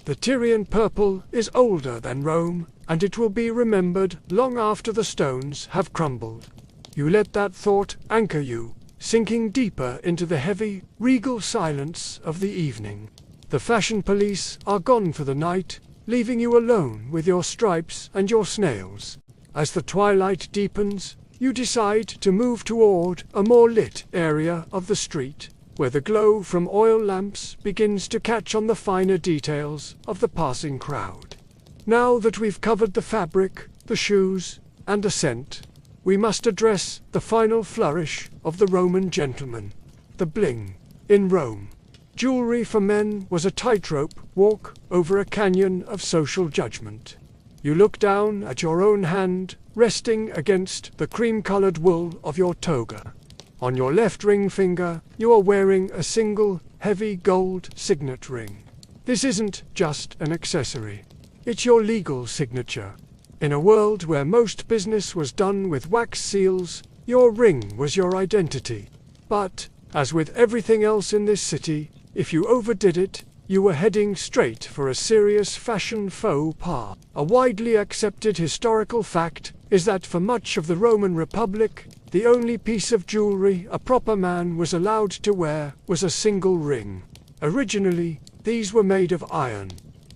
The Tyrian purple is older than Rome, and it will be remembered long after the stones have crumbled. You let that thought anchor you, sinking deeper into the heavy, regal silence of the evening. The fashion police are gone for the night, leaving you alone with your stripes and your snails. As the twilight deepens, you decide to move toward a more lit area of the street, where the glow from oil lamps begins to catch on the finer details of the passing crowd. Now that we've covered the fabric, the shoes, and the scent, we must address the final flourish of the Roman gentleman, the bling. In Rome, jewelry for men was a tightrope walk over a canyon of social judgment. You look down at your own hand, resting against the cream-colored wool of your toga. On your left ring finger, you are wearing a single, heavy gold signet ring. This isn't just an accessory. It's your legal signature. In a world where most business was done with wax seals, your ring was your identity. But, as with everything else in this city, if you overdid it, you were heading straight for a serious fashion faux pas. A widely accepted historical fact is that for much of the Roman Republic, the only piece of jewelry a proper man was allowed to wear was a single ring. Originally, these were made of iron.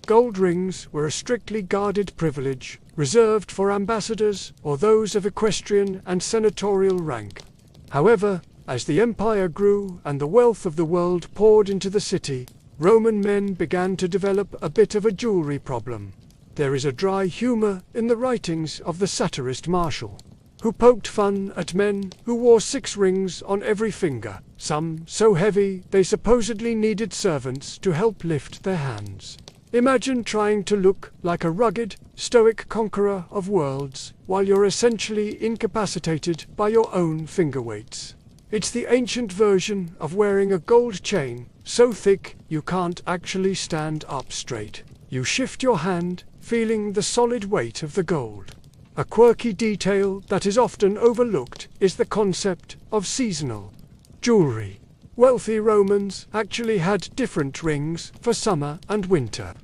Gold rings were a strictly guarded privilege, reserved for ambassadors or those of equestrian and senatorial rank. However, as the empire grew and the wealth of the world poured into the city, Roman men began to develop a bit of a jewelry problem. There is a dry humor in the writings of the satirist Martial, who poked fun at men who wore 6 rings on every finger, some so heavy they supposedly needed servants to help lift their hands. Imagine trying to look like a rugged, stoic conqueror of worlds while you're essentially incapacitated by your own finger weights. It's the ancient version of wearing a gold chain so thick you can't actually stand up straight. You shift your hand, feeling the solid weight of the gold. A quirky detail that is often overlooked is the concept of seasonal jewelry. Wealthy Romans actually had different rings for summer and winter.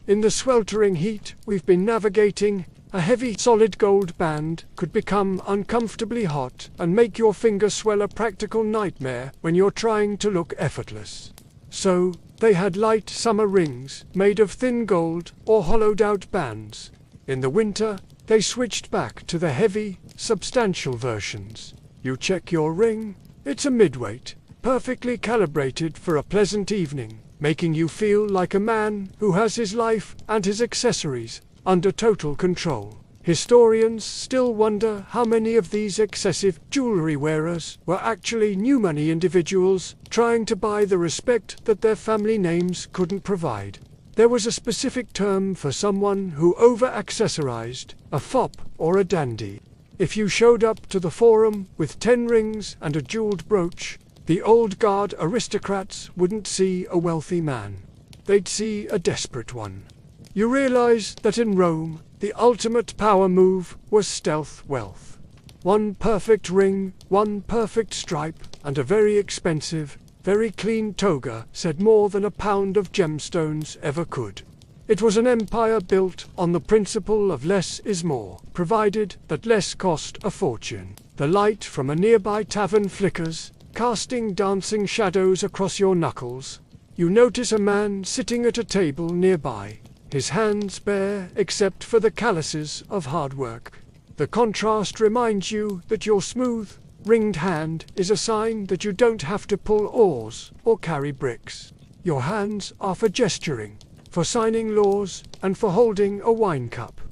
In the sweltering heat we've been navigating, a heavy solid gold band could become uncomfortably hot and make your finger swell, a practical nightmare when you're trying to look effortless. So, they had light summer rings made of thin gold or hollowed-out bands. In the winter, they switched back to the heavy, substantial versions. You check your ring, it's a midweight, perfectly calibrated for a pleasant evening, making you feel like a man who has his life and his accessories under total control. Historians still wonder how many of these excessive jewelry wearers were actually new money individuals trying to buy the respect that their family names couldn't provide. There was a specific term for someone who over-accessorized, a fop or a dandy. If you showed up to the forum with 10 rings and a jeweled brooch, the old guard aristocrats wouldn't see a wealthy man. They'd see a desperate one. You realize that in Rome, the ultimate power move was stealth wealth. One perfect ring, one perfect stripe, and a very expensive, very clean toga said more than a pound of gemstones ever could. It was an empire built on the principle of less is more, provided that less cost a fortune. The light from a nearby tavern flickers, casting dancing shadows across your knuckles. You notice a man sitting at a table nearby, his hands bare except for the calluses of hard work. The contrast reminds you that your smooth, ringed hand is a sign that you don't have to pull oars or carry bricks. Your hands are for gesturing, for signing laws, and for holding a wine cup.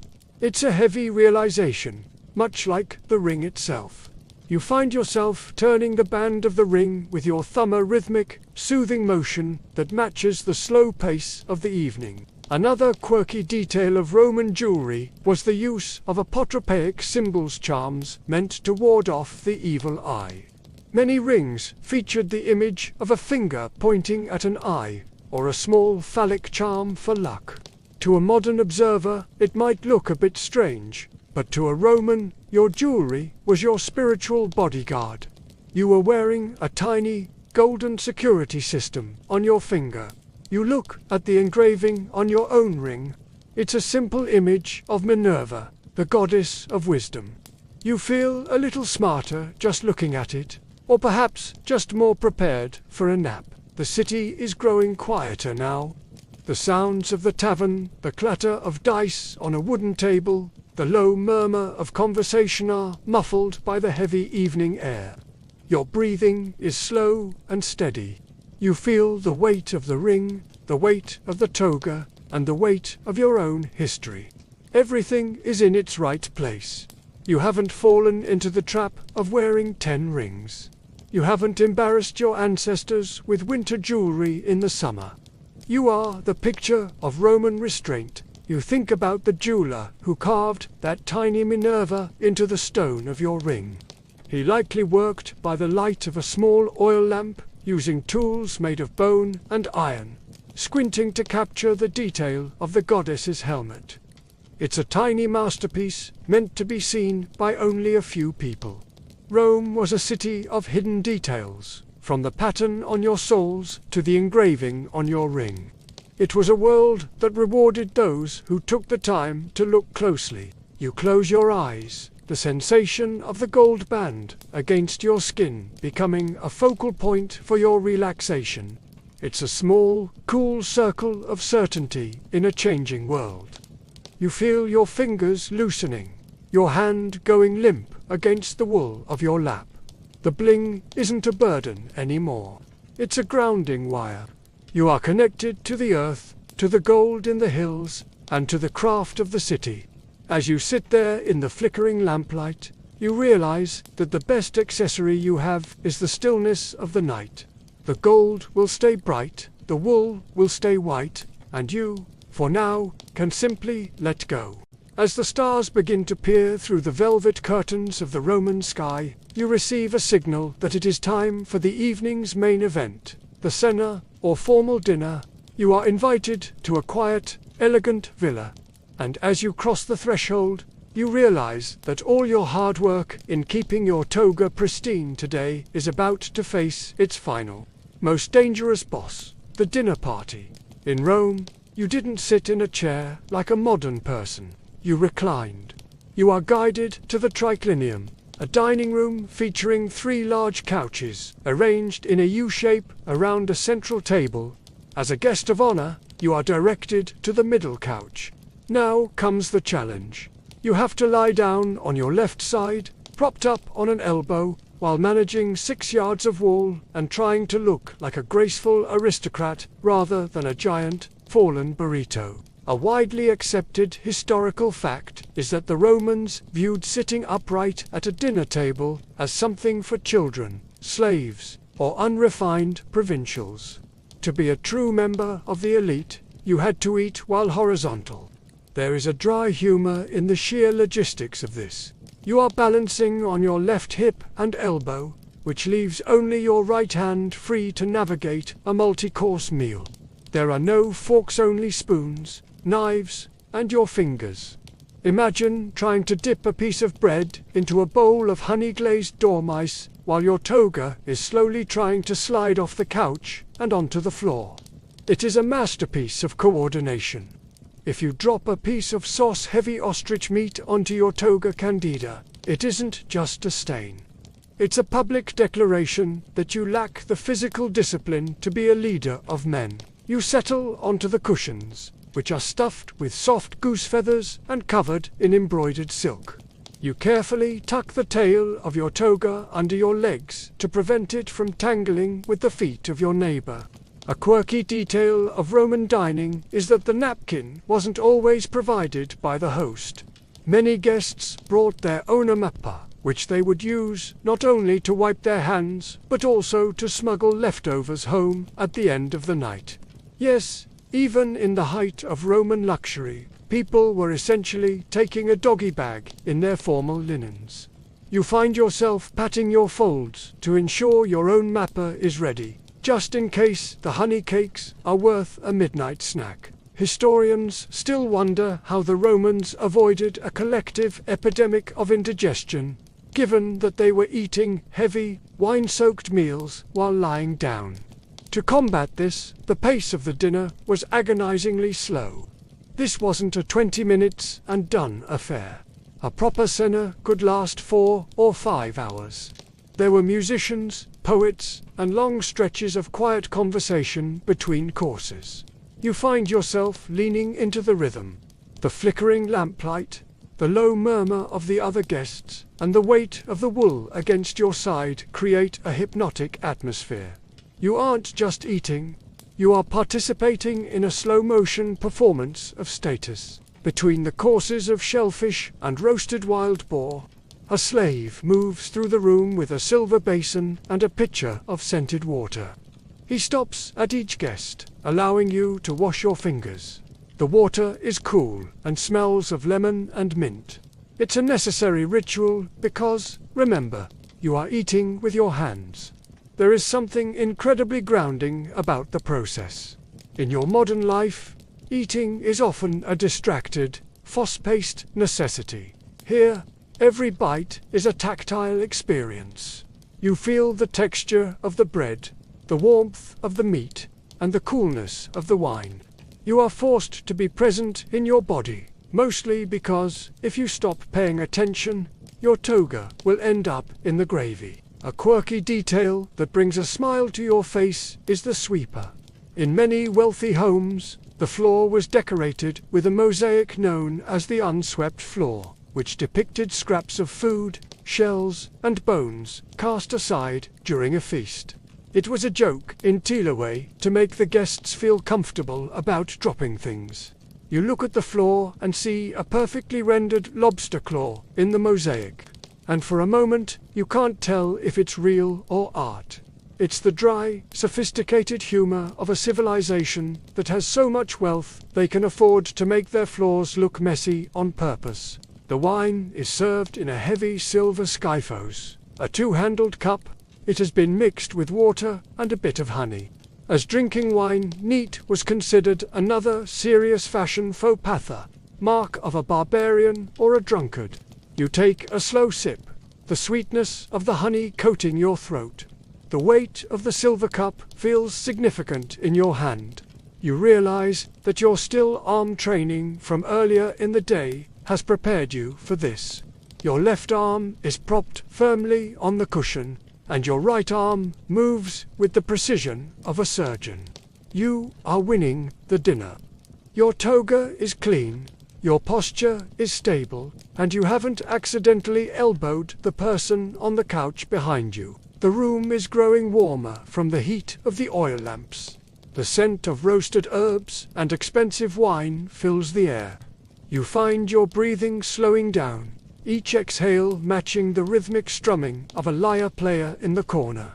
It's a heavy realization, much like the ring itself. You find yourself turning the band of the ring with your thumb, a rhythmic, soothing motion that matches the slow pace of the evening. Another quirky detail of Roman jewelry was the use of apotropaic symbols, charms meant to ward off the evil eye. Many rings featured the image of a finger pointing at an eye, or a small phallic charm for luck. To a modern observer, it might look a bit strange, but to a Roman, your jewelry was your spiritual bodyguard. You were wearing a tiny, golden security system on your finger. You look at the engraving on your own ring. It's a simple image of Minerva, the goddess of wisdom. You feel a little smarter just looking at it, or perhaps just more prepared for a nap. The city is growing quieter now. The sounds of the tavern, the clatter of dice on a wooden table, the low murmur of conversation are muffled by the heavy evening air. Your breathing is slow and steady. You feel the weight of the ring, the weight of the toga, and the weight of your own history. Everything is in its right place. You haven't fallen into the trap of wearing 10 rings. You haven't embarrassed your ancestors with winter jewelry in the summer. You are the picture of Roman restraint. You think about the jeweler who carved that tiny Minerva into the stone of your ring. He likely worked by the light of a small oil lamp, using tools made of bone and iron, squinting to capture the detail of the goddess's helmet. It's a tiny masterpiece meant to be seen by only a few people. Rome was a city of hidden details, from the pattern on your soles to the engraving on your ring. It was a world that rewarded those who took the time to look closely. You close your eyes, the sensation of the gold band against your skin becoming a focal point for your relaxation. It's a small, cool circle of certainty in a changing world. You feel your fingers loosening, your hand going limp against the wool of your lap. The bling isn't a burden anymore. It's a grounding wire. You are connected to the earth, to the gold in the hills, and to the craft of the city. As you sit there in the flickering lamplight, you realize that the best accessory you have is the stillness of the night. The gold will stay bright, the wool will stay white, and you, for now, can simply let go. As the stars begin to peer through the velvet curtains of the Roman sky, you receive a signal that it is time for the evening's main event, the cena, or formal dinner. You are invited to a quiet, elegant villa. And as you cross the threshold, you realize that all your hard work in keeping your toga pristine today is about to face its final, most dangerous boss, the dinner party. In Rome, you didn't sit in a chair like a modern person. You reclined. You are guided to the triclinium, a dining room featuring 3 large couches, arranged in a U-shape around a central table. As a guest of honor, you are directed to the middle couch. Now comes the challenge. You have to lie down on your left side, propped up on an elbow, while managing 6 yards of wall and trying to look like a graceful aristocrat rather than a giant, fallen burrito. A widely accepted historical fact is that the Romans viewed sitting upright at a dinner table as something for children, slaves, or unrefined provincials. To be a true member of the elite, you had to eat while horizontal. There is a dry humor in the sheer logistics of this. You are balancing on your left hip and elbow, which leaves only your right hand free to navigate a multi-course meal. There are no forks, only spoons, knives, and your fingers. Imagine trying to dip a piece of bread into a bowl of honey-glazed dormice while your toga is slowly trying to slide off the couch and onto the floor. It is a masterpiece of coordination. If you drop a piece of sauce-heavy ostrich meat onto your toga candida, it isn't just a stain. It's a public declaration that you lack the physical discipline to be a leader of men. You settle onto the cushions, which are stuffed with soft goose feathers and covered in embroidered silk. You carefully tuck the tail of your toga under your legs to prevent it from tangling with the feet of your neighbor. A quirky detail of Roman dining is that the napkin wasn't always provided by the host. Many guests brought their own mappa, which they would use not only to wipe their hands, but also to smuggle leftovers home at the end of the night. Yes, even in the height of Roman luxury, people were essentially taking a doggy bag in their formal linens. You find yourself patting your folds to ensure your own mappa is ready, just in case the honey cakes are worth a midnight snack. Historians still wonder how the Romans avoided a collective epidemic of indigestion, given that they were eating heavy, wine-soaked meals while lying down. To combat this, the pace of the dinner was agonizingly slow. This wasn't a 20 minutes and done affair. A proper cena could last 4 or 5 hours. There were musicians, poets, and long stretches of quiet conversation between courses. You find yourself leaning into the rhythm. The flickering lamplight, the low murmur of the other guests, and the weight of the wool against your side create a hypnotic atmosphere. You aren't just eating, you are participating in a slow-motion performance of status. Between the courses of shellfish and roasted wild boar, a slave moves through the room with a silver basin and a pitcher of scented water. He stops at each guest, allowing you to wash your fingers. The water is cool and smells of lemon and mint. It's a necessary ritual because, remember, you are eating with your hands. There is something incredibly grounding about the process. In your modern life, eating is often a distracted, fast-paced necessity. Here, every bite is a tactile experience. You feel the texture of the bread, the warmth of the meat, and the coolness of the wine. You are forced to be present in your body, mostly because if you stop paying attention, your toga will end up in the gravy. A quirky detail that brings a smile to your face is the sweeper. In many wealthy homes, the floor was decorated with a mosaic known as the unswept floor, which depicted scraps of food, shells, and bones cast aside during a feast. It was a joke in Tilaway to make the guests feel comfortable about dropping things. You look at the floor and see a perfectly rendered lobster claw in the mosaic. And for a moment, you can't tell if it's real or art. It's the dry, sophisticated humor of a civilization that has so much wealth they can afford to make their floors look messy on purpose. The wine is served in a heavy silver skyphos, a two-handled cup. It has been mixed with water and a bit of honey. As drinking wine neat was considered another serious fashion faux pas, mark of a barbarian or a drunkard. You take a slow sip, the sweetness of the honey coating your throat. The weight of the silver cup feels significant in your hand. You realize that your still arm training from earlier in the day has prepared you for this. Your left arm is propped firmly on the cushion, and your right arm moves with the precision of a surgeon. You are winning the dinner. Your toga is clean, your posture is stable, and you haven't accidentally elbowed the person on the couch behind you. The room is growing warmer from the heat of the oil lamps. The scent of roasted herbs and expensive wine fills the air. You find your breathing slowing down, each exhale matching the rhythmic strumming of a lyre player in the corner.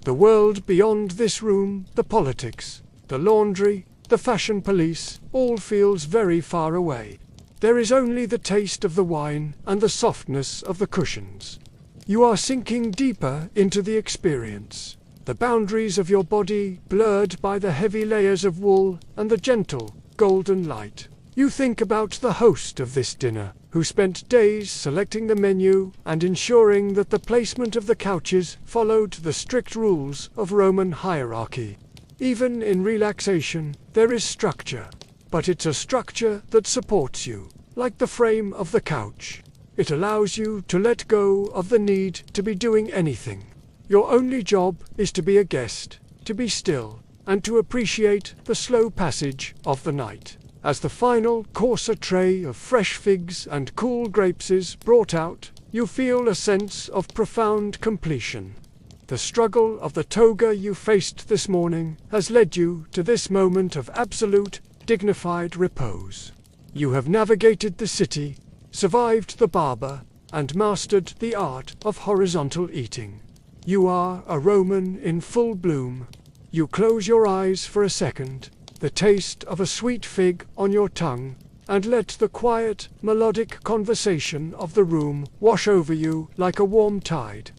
The world beyond this room, the politics, the laundry, the fashion police, all feels very far away. There is only the taste of the wine and the softness of the cushions. You are sinking deeper into the experience. The boundaries of your body blurred by the heavy layers of wool and the gentle, golden light. You think about the host of this dinner, who spent days selecting the menu and ensuring that the placement of the couches followed the strict rules of Roman hierarchy. Even in relaxation, there is structure. But it's a structure that supports you, like the frame of the couch. It allows you to let go of the need to be doing anything. Your only job is to be a guest, to be still, and to appreciate the slow passage of the night. As the final coarser tray of fresh figs and cool grapes is brought out, you feel a sense of profound completion. The struggle of the toga you faced this morning has led you to this moment of absolute, dignified repose. You have navigated the city, survived the barber, and mastered the art of horizontal eating. You are a Roman in full bloom. You close your eyes for a second, the taste of a sweet fig on your tongue, and let the quiet, melodic conversation of the room wash over you like a warm tide.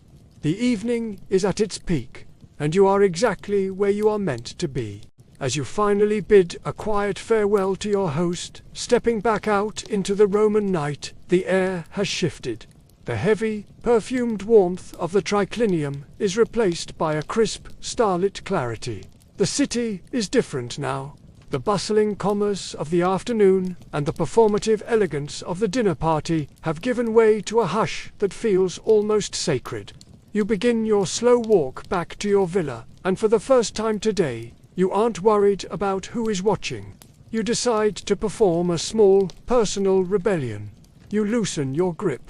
The evening is at its peak, and you are exactly where you are meant to be. As you finally bid a quiet farewell to your host, stepping back out into the Roman night, the air has shifted. The heavy, perfumed warmth of the triclinium is replaced by a crisp, starlit clarity. The city is different now. The bustling commerce of the afternoon and the performative elegance of the dinner party have given way to a hush that feels almost sacred. You begin your slow walk back to your villa, and for the first time today, you aren't worried about who is watching. You decide to perform a small, personal rebellion. You loosen your grip.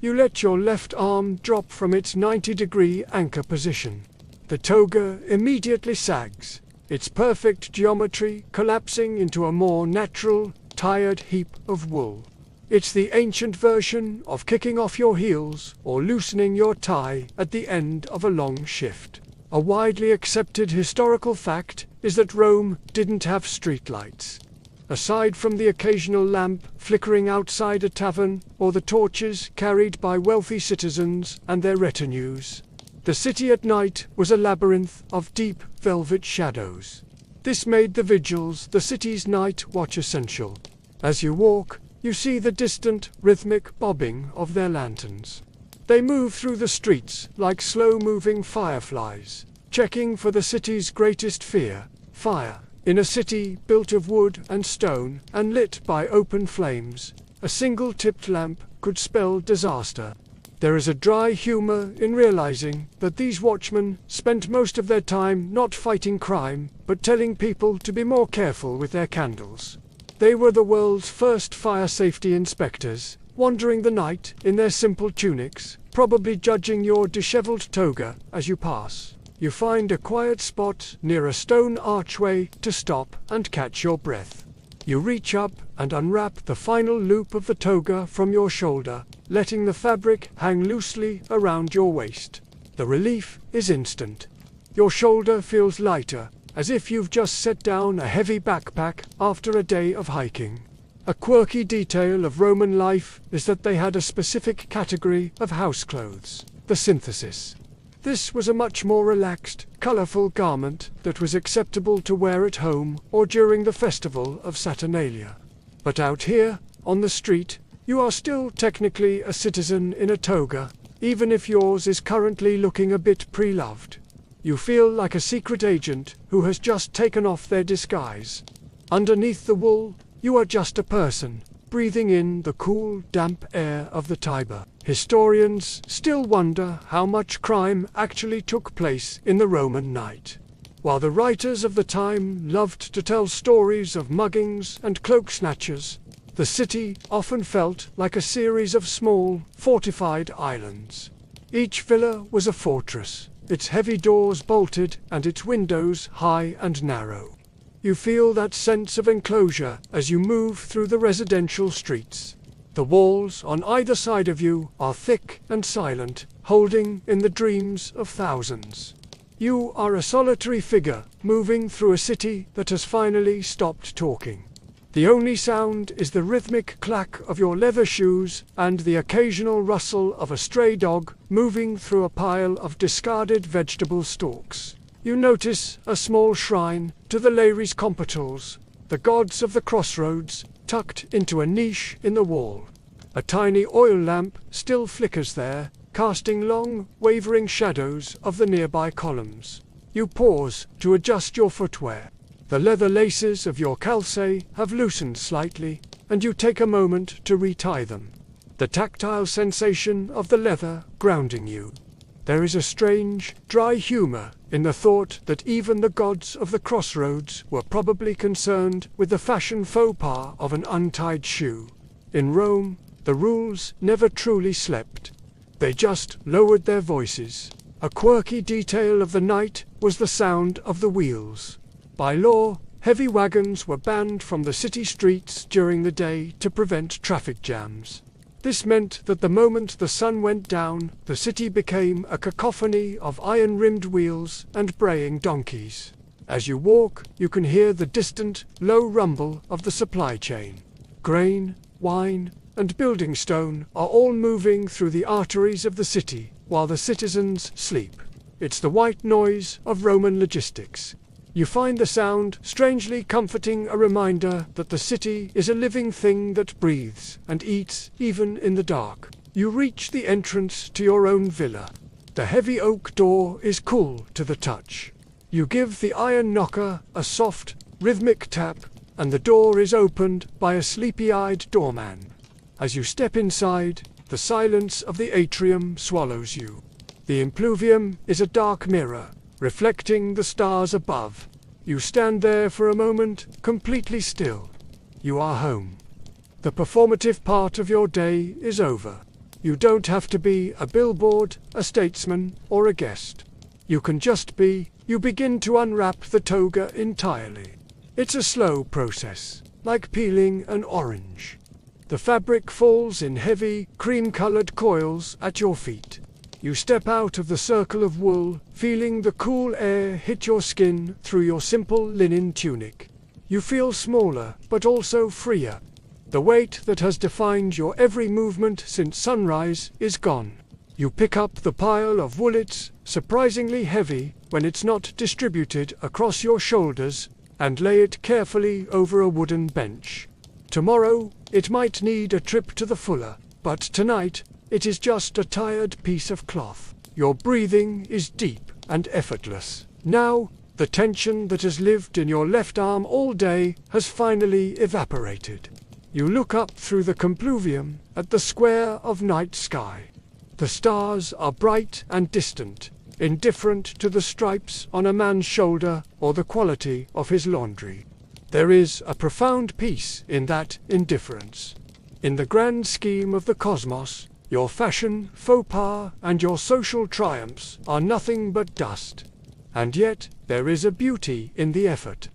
You let your left arm drop from its 90-degree anchor position. The toga immediately sags, its perfect geometry collapsing into a more natural, tired heap of wool. It's the ancient version of kicking off your heels or loosening your tie at the end of a long shift. A widely accepted historical fact is that Rome didn't have streetlights. Aside from the occasional lamp flickering outside a tavern or the torches carried by wealthy citizens and their retinues, the city at night was a labyrinth of deep velvet shadows. This made the vigils the city's night watch essential. As you walk, you see the distant, rhythmic bobbing of their lanterns. They move through the streets like slow-moving fireflies, checking for the city's greatest fear, fire. In a city built of wood and stone and lit by open flames, a single tipped lamp could spell disaster. There is a dry humor in realizing that these watchmen spent most of their time not fighting crime, but telling people to be more careful with their candles. They were the world's first fire safety inspectors, wandering the night in their simple tunics, probably judging your disheveled toga as you pass. You find a quiet spot near a stone archway to stop and catch your breath. You reach up and unwrap the final loop of the toga from your shoulder, letting the fabric hang loosely around your waist. The relief is instant. Your shoulder feels lighter, as if you've just set down a heavy backpack after a day of hiking. A quirky detail of Roman life is that they had a specific category of house clothes, the synthesis. This was a much more relaxed, colorful garment that was acceptable to wear at home or during the festival of Saturnalia. But out here, on the street, you are still technically a citizen in a toga, even if yours is currently looking a bit pre-loved. You feel like a secret agent who has just taken off their disguise. Underneath the wool, you are just a person, breathing in the cool, damp air of the Tiber. Historians still wonder how much crime actually took place in the Roman night. While the writers of the time loved to tell stories of muggings and cloak snatchers, the city often felt like a series of small, fortified islands. Each villa was a fortress, its heavy doors bolted and its windows high and narrow. You feel that sense of enclosure as you move through the residential streets. The walls on either side of you are thick and silent, holding in the dreams of thousands. You are a solitary figure, moving through a city that has finally stopped talking. The only sound is the rhythmic clack of your leather shoes and the occasional rustle of a stray dog moving through a pile of discarded vegetable stalks. You notice a small shrine to the Lares Compitals, the gods of the crossroads, tucked into a niche in the wall. A tiny oil lamp still flickers there, casting long, wavering shadows of the nearby columns. You pause to adjust your footwear. The leather laces of your calce have loosened slightly, and you take a moment to retie them. The tactile sensation of the leather grounding you. There is a strange, dry humor in the thought that even the gods of the crossroads were probably concerned with the fashion faux pas of an untied shoe. In Rome, the rules never truly slept. They just lowered their voices. A quirky detail of the night was the sound of the wheels. By law, heavy wagons were banned from the city streets during the day to prevent traffic jams. This meant that the moment the sun went down, the city became a cacophony of iron-rimmed wheels and braying donkeys. As you walk, you can hear the distant, low rumble of the supply chain. Grain, wine, and building stone are all moving through the arteries of the city, while the citizens sleep. It's the white noise of Roman logistics. You find the sound strangely comforting, a reminder that the city is a living thing that breathes and eats even in the dark. You reach the entrance to your own villa. The heavy oak door is cool to the touch. You give the iron knocker a soft, rhythmic tap, and the door is opened by a sleepy-eyed doorman. As you step inside, the silence of the atrium swallows you. The impluvium is a dark mirror, reflecting the stars above. You stand there for a moment, completely still. You are home. The performative part of your day is over. You don't have to be a billboard, a statesman, or a guest. You can just be. You begin to unwrap the toga entirely. It's a slow process, like peeling an orange. The fabric falls in heavy, cream-colored coils at your feet. You step out of the circle of wool, feeling the cool air hit your skin through your simple linen tunic. You feel smaller, but also freer. The weight that has defined your every movement since sunrise is gone. You pick up the pile of woolets, surprisingly heavy when it's not distributed across your shoulders, and lay it carefully over a wooden bench. Tomorrow, it might need a trip to the fuller, but tonight, it is just a tired piece of cloth. Your breathing is deep and effortless. Now, the tension that has lived in your left arm all day has finally evaporated. You look up through the compluvium at the square of night sky. The stars are bright and distant, indifferent to the stripes on a man's shoulder or the quality of his laundry. There is a profound peace in that indifference. In the grand scheme of the cosmos, your fashion, faux pas, and your social triumphs are nothing but dust. And yet, there is a beauty in the effort.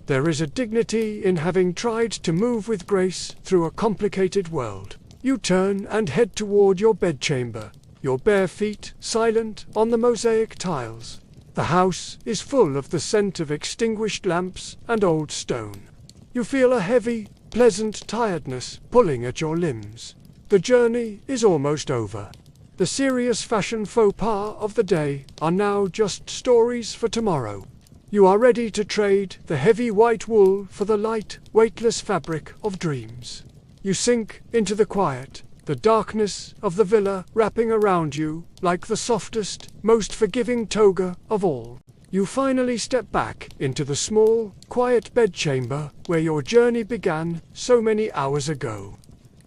There is a dignity in having tried to move with grace through a complicated world. You turn and head toward your bedchamber, your bare feet silent on the mosaic tiles. The house is full of the scent of extinguished lamps and old stone. You feel a heavy, pleasant tiredness pulling at your limbs. The journey is almost over. The serious fashion faux pas of the day are now just stories for tomorrow. You are ready to trade the heavy white wool for the light, weightless fabric of dreams. You sink into the quiet, the darkness of the villa wrapping around you like the softest, most forgiving toga of all. You finally step back into the small, quiet bedchamber where your journey began so many hours ago.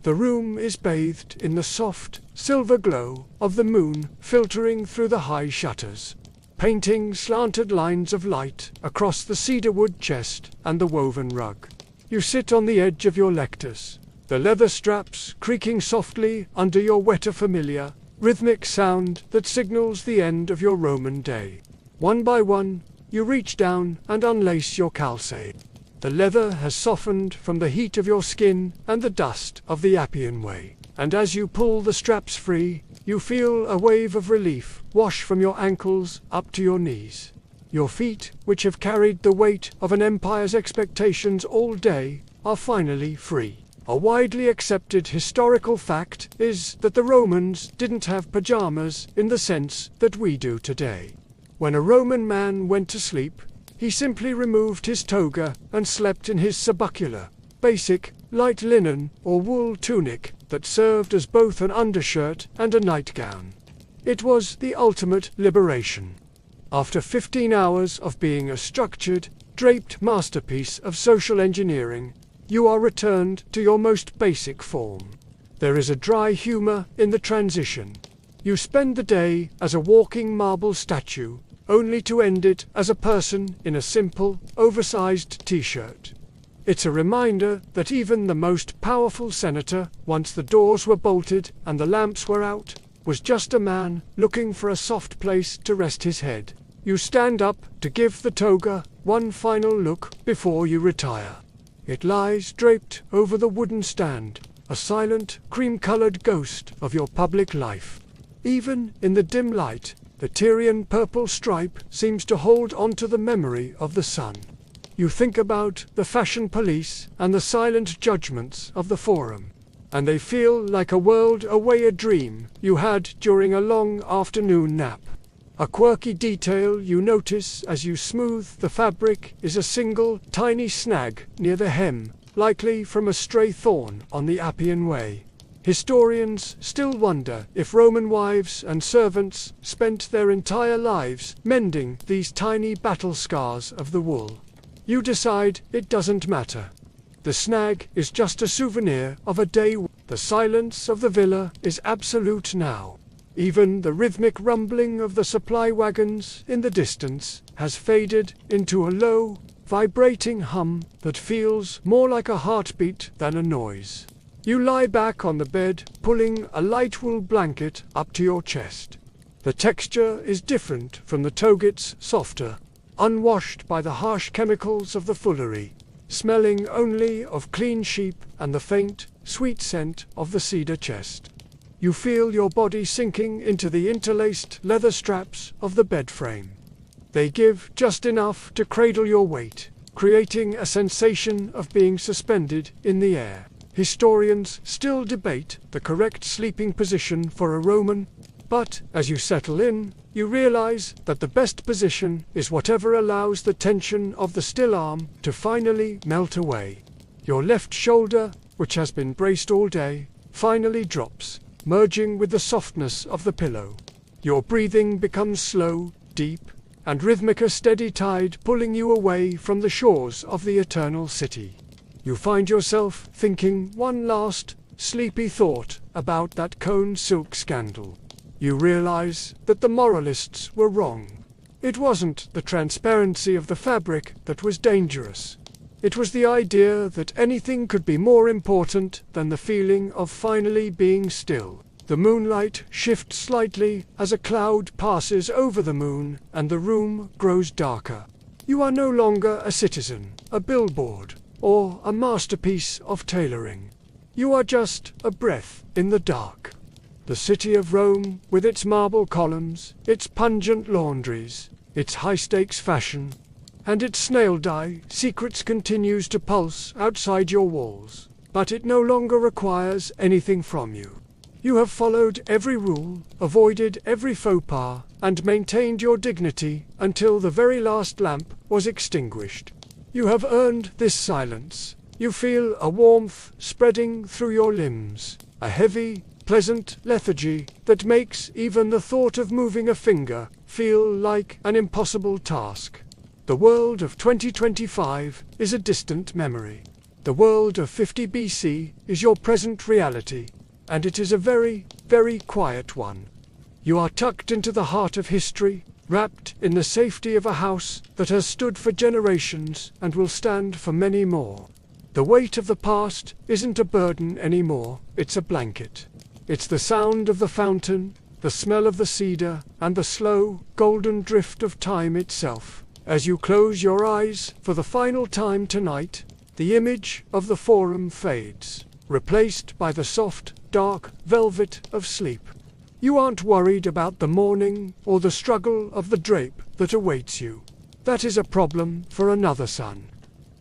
The room is bathed in the soft, silver glow of the moon filtering through the high shutters, painting slanted lines of light across the cedarwood chest and the woven rug. You sit on the edge of your lectures, the leather straps creaking softly under your wetter-familiar, rhythmic sound that signals the end of your Roman day. One by one, you reach down and unlace your calce. The leather has softened from the heat of your skin and the dust of the Appian Way, and as you pull the straps free, you feel a wave of relief wash from your ankles up to your knees. Your feet, which have carried the weight of an empire's expectations all day, are finally free. A widely accepted historical fact is that the Romans didn't have pajamas in the sense that we do today. When a Roman man went to sleep, he simply removed his toga and slept in his subucula, basic, light linen or wool tunic that served as both an undershirt and a nightgown. It was the ultimate liberation. After 15 hours of being a structured, draped masterpiece of social engineering, you are returned to your most basic form. There is a dry humor in the transition. You spend the day as a walking marble statue, only to end it as a person in a simple, oversized t-shirt. It's a reminder that even the most powerful senator, once the doors were bolted and the lamps were out, was just a man looking for a soft place to rest his head. You stand up to give the toga one final look before you retire. It lies draped over the wooden stand, a silent, cream-colored ghost of your public life. Even in the dim light, the Tyrian purple stripe seems to hold onto the memory of the sun. You think about the fashion police and the silent judgments of the forum, and they feel like a world away, a dream you had during a long afternoon nap. A quirky detail you notice as you smooth the fabric is a single, tiny snag near the hem, likely from a stray thorn on the Appian Way. Historians still wonder if Roman wives and servants spent their entire lives mending these tiny battle scars of the wool. You decide it doesn't matter. The snag is just a souvenir of a day. The silence of the villa is absolute now. Even the rhythmic rumbling of the supply wagons in the distance has faded into a low, vibrating hum that feels more like a heartbeat than a noise. You lie back on the bed, pulling a light wool blanket up to your chest. The texture is different from the toga's, softer, unwashed by the harsh chemicals of the foolery, smelling only of clean sheep and the faint, sweet scent of the cedar chest. You feel your body sinking into the interlaced leather straps of the bed frame. They give just enough to cradle your weight, creating a sensation of being suspended in the air. Historians still debate the correct sleeping position for a Roman, but as you settle in, you realize that the best position is whatever allows the tension of the still arm to finally melt away. Your left shoulder, which has been braced all day, finally drops, merging with the softness of the pillow. Your breathing becomes slow, deep, and rhythmic, a steady tide pulling you away from the shores of the eternal city. You find yourself thinking one last, sleepy thought about that cone silk scandal. You realize that the moralists were wrong. It wasn't the transparency of the fabric that was dangerous. It was the idea that anything could be more important than the feeling of finally being still. The moonlight shifts slightly as a cloud passes over the moon and the room grows darker. You are no longer a citizen, a billboard, or a masterpiece of tailoring. You are just a breath in the dark. The city of Rome, with its marble columns, its pungent laundries, its high-stakes fashion, and its snail-dye secrets continues to pulse outside your walls, but it no longer requires anything from you. You have followed every rule, avoided every faux pas, and maintained your dignity until the very last lamp was extinguished. You have earned this silence. You feel a warmth spreading through your limbs, a heavy, pleasant lethargy that makes even the thought of moving a finger feel like an impossible task. The world of 2025 is a distant memory. The world of 50 BC is your present reality, and it is a very, very quiet one. You are tucked into the heart of history, wrapped in the safety of a house that has stood for generations and will stand for many more. The weight of the past isn't a burden anymore, it's a blanket. It's the sound of the fountain, the smell of the cedar, and the slow, golden drift of time itself. As you close your eyes for the final time tonight, the image of the forum fades, replaced by the soft, dark velvet of sleep. You aren't worried about the morning or the struggle of the drape that awaits you. That is a problem for another sun.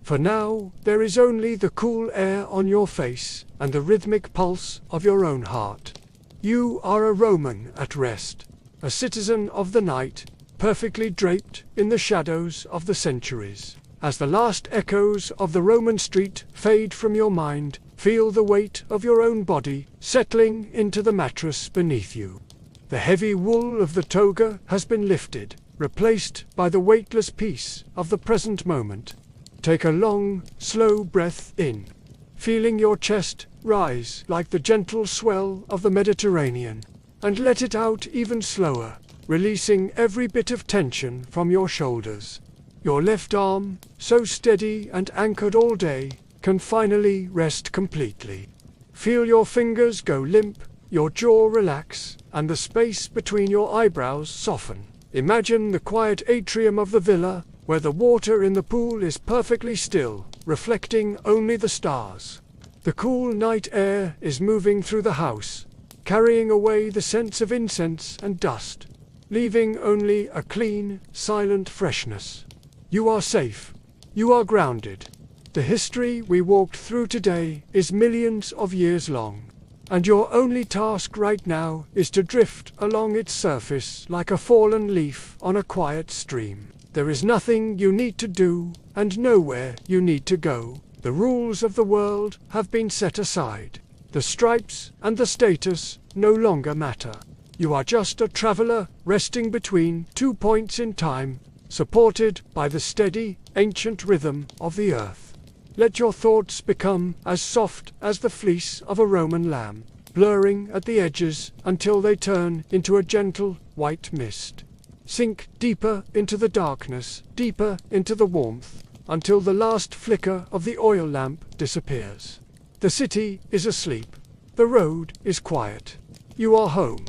For now, there is only the cool air on your face and the rhythmic pulse of your own heart. You are a Roman at rest, a citizen of the night, perfectly draped in the shadows of the centuries. As the last echoes of the Roman street fade from your mind, feel the weight of your own body settling into the mattress beneath you. The heavy wool of the toga has been lifted, replaced by the weightless peace of the present moment. Take a long, slow breath in, feeling your chest rise like the gentle swell of the Mediterranean, and let it out even slower, releasing every bit of tension from your shoulders. Your left arm, so steady and anchored all day, can finally rest completely. Feel your fingers go limp, your jaw relax, and the space between your eyebrows soften. Imagine the quiet atrium of the villa, where the water in the pool is perfectly still, reflecting only the stars. The cool night air is moving through the house, carrying away the scents of incense and dust, leaving only a clean, silent freshness. You are safe. You are grounded. The history we walked through today is millions of years long, and your only task right now is to drift along its surface like a fallen leaf on a quiet stream. There is nothing you need to do, and nowhere you need to go. The rules of the world have been set aside. The stripes and the status no longer matter. You are just a traveler resting between 2 points in time, supported by the steady, ancient rhythm of the earth. Let your thoughts become as soft as the fleece of a Roman lamb, blurring at the edges until they turn into a gentle, white mist. Sink deeper into the darkness, deeper into the warmth, until the last flicker of the oil lamp disappears. The city is asleep. The road is quiet. You are home.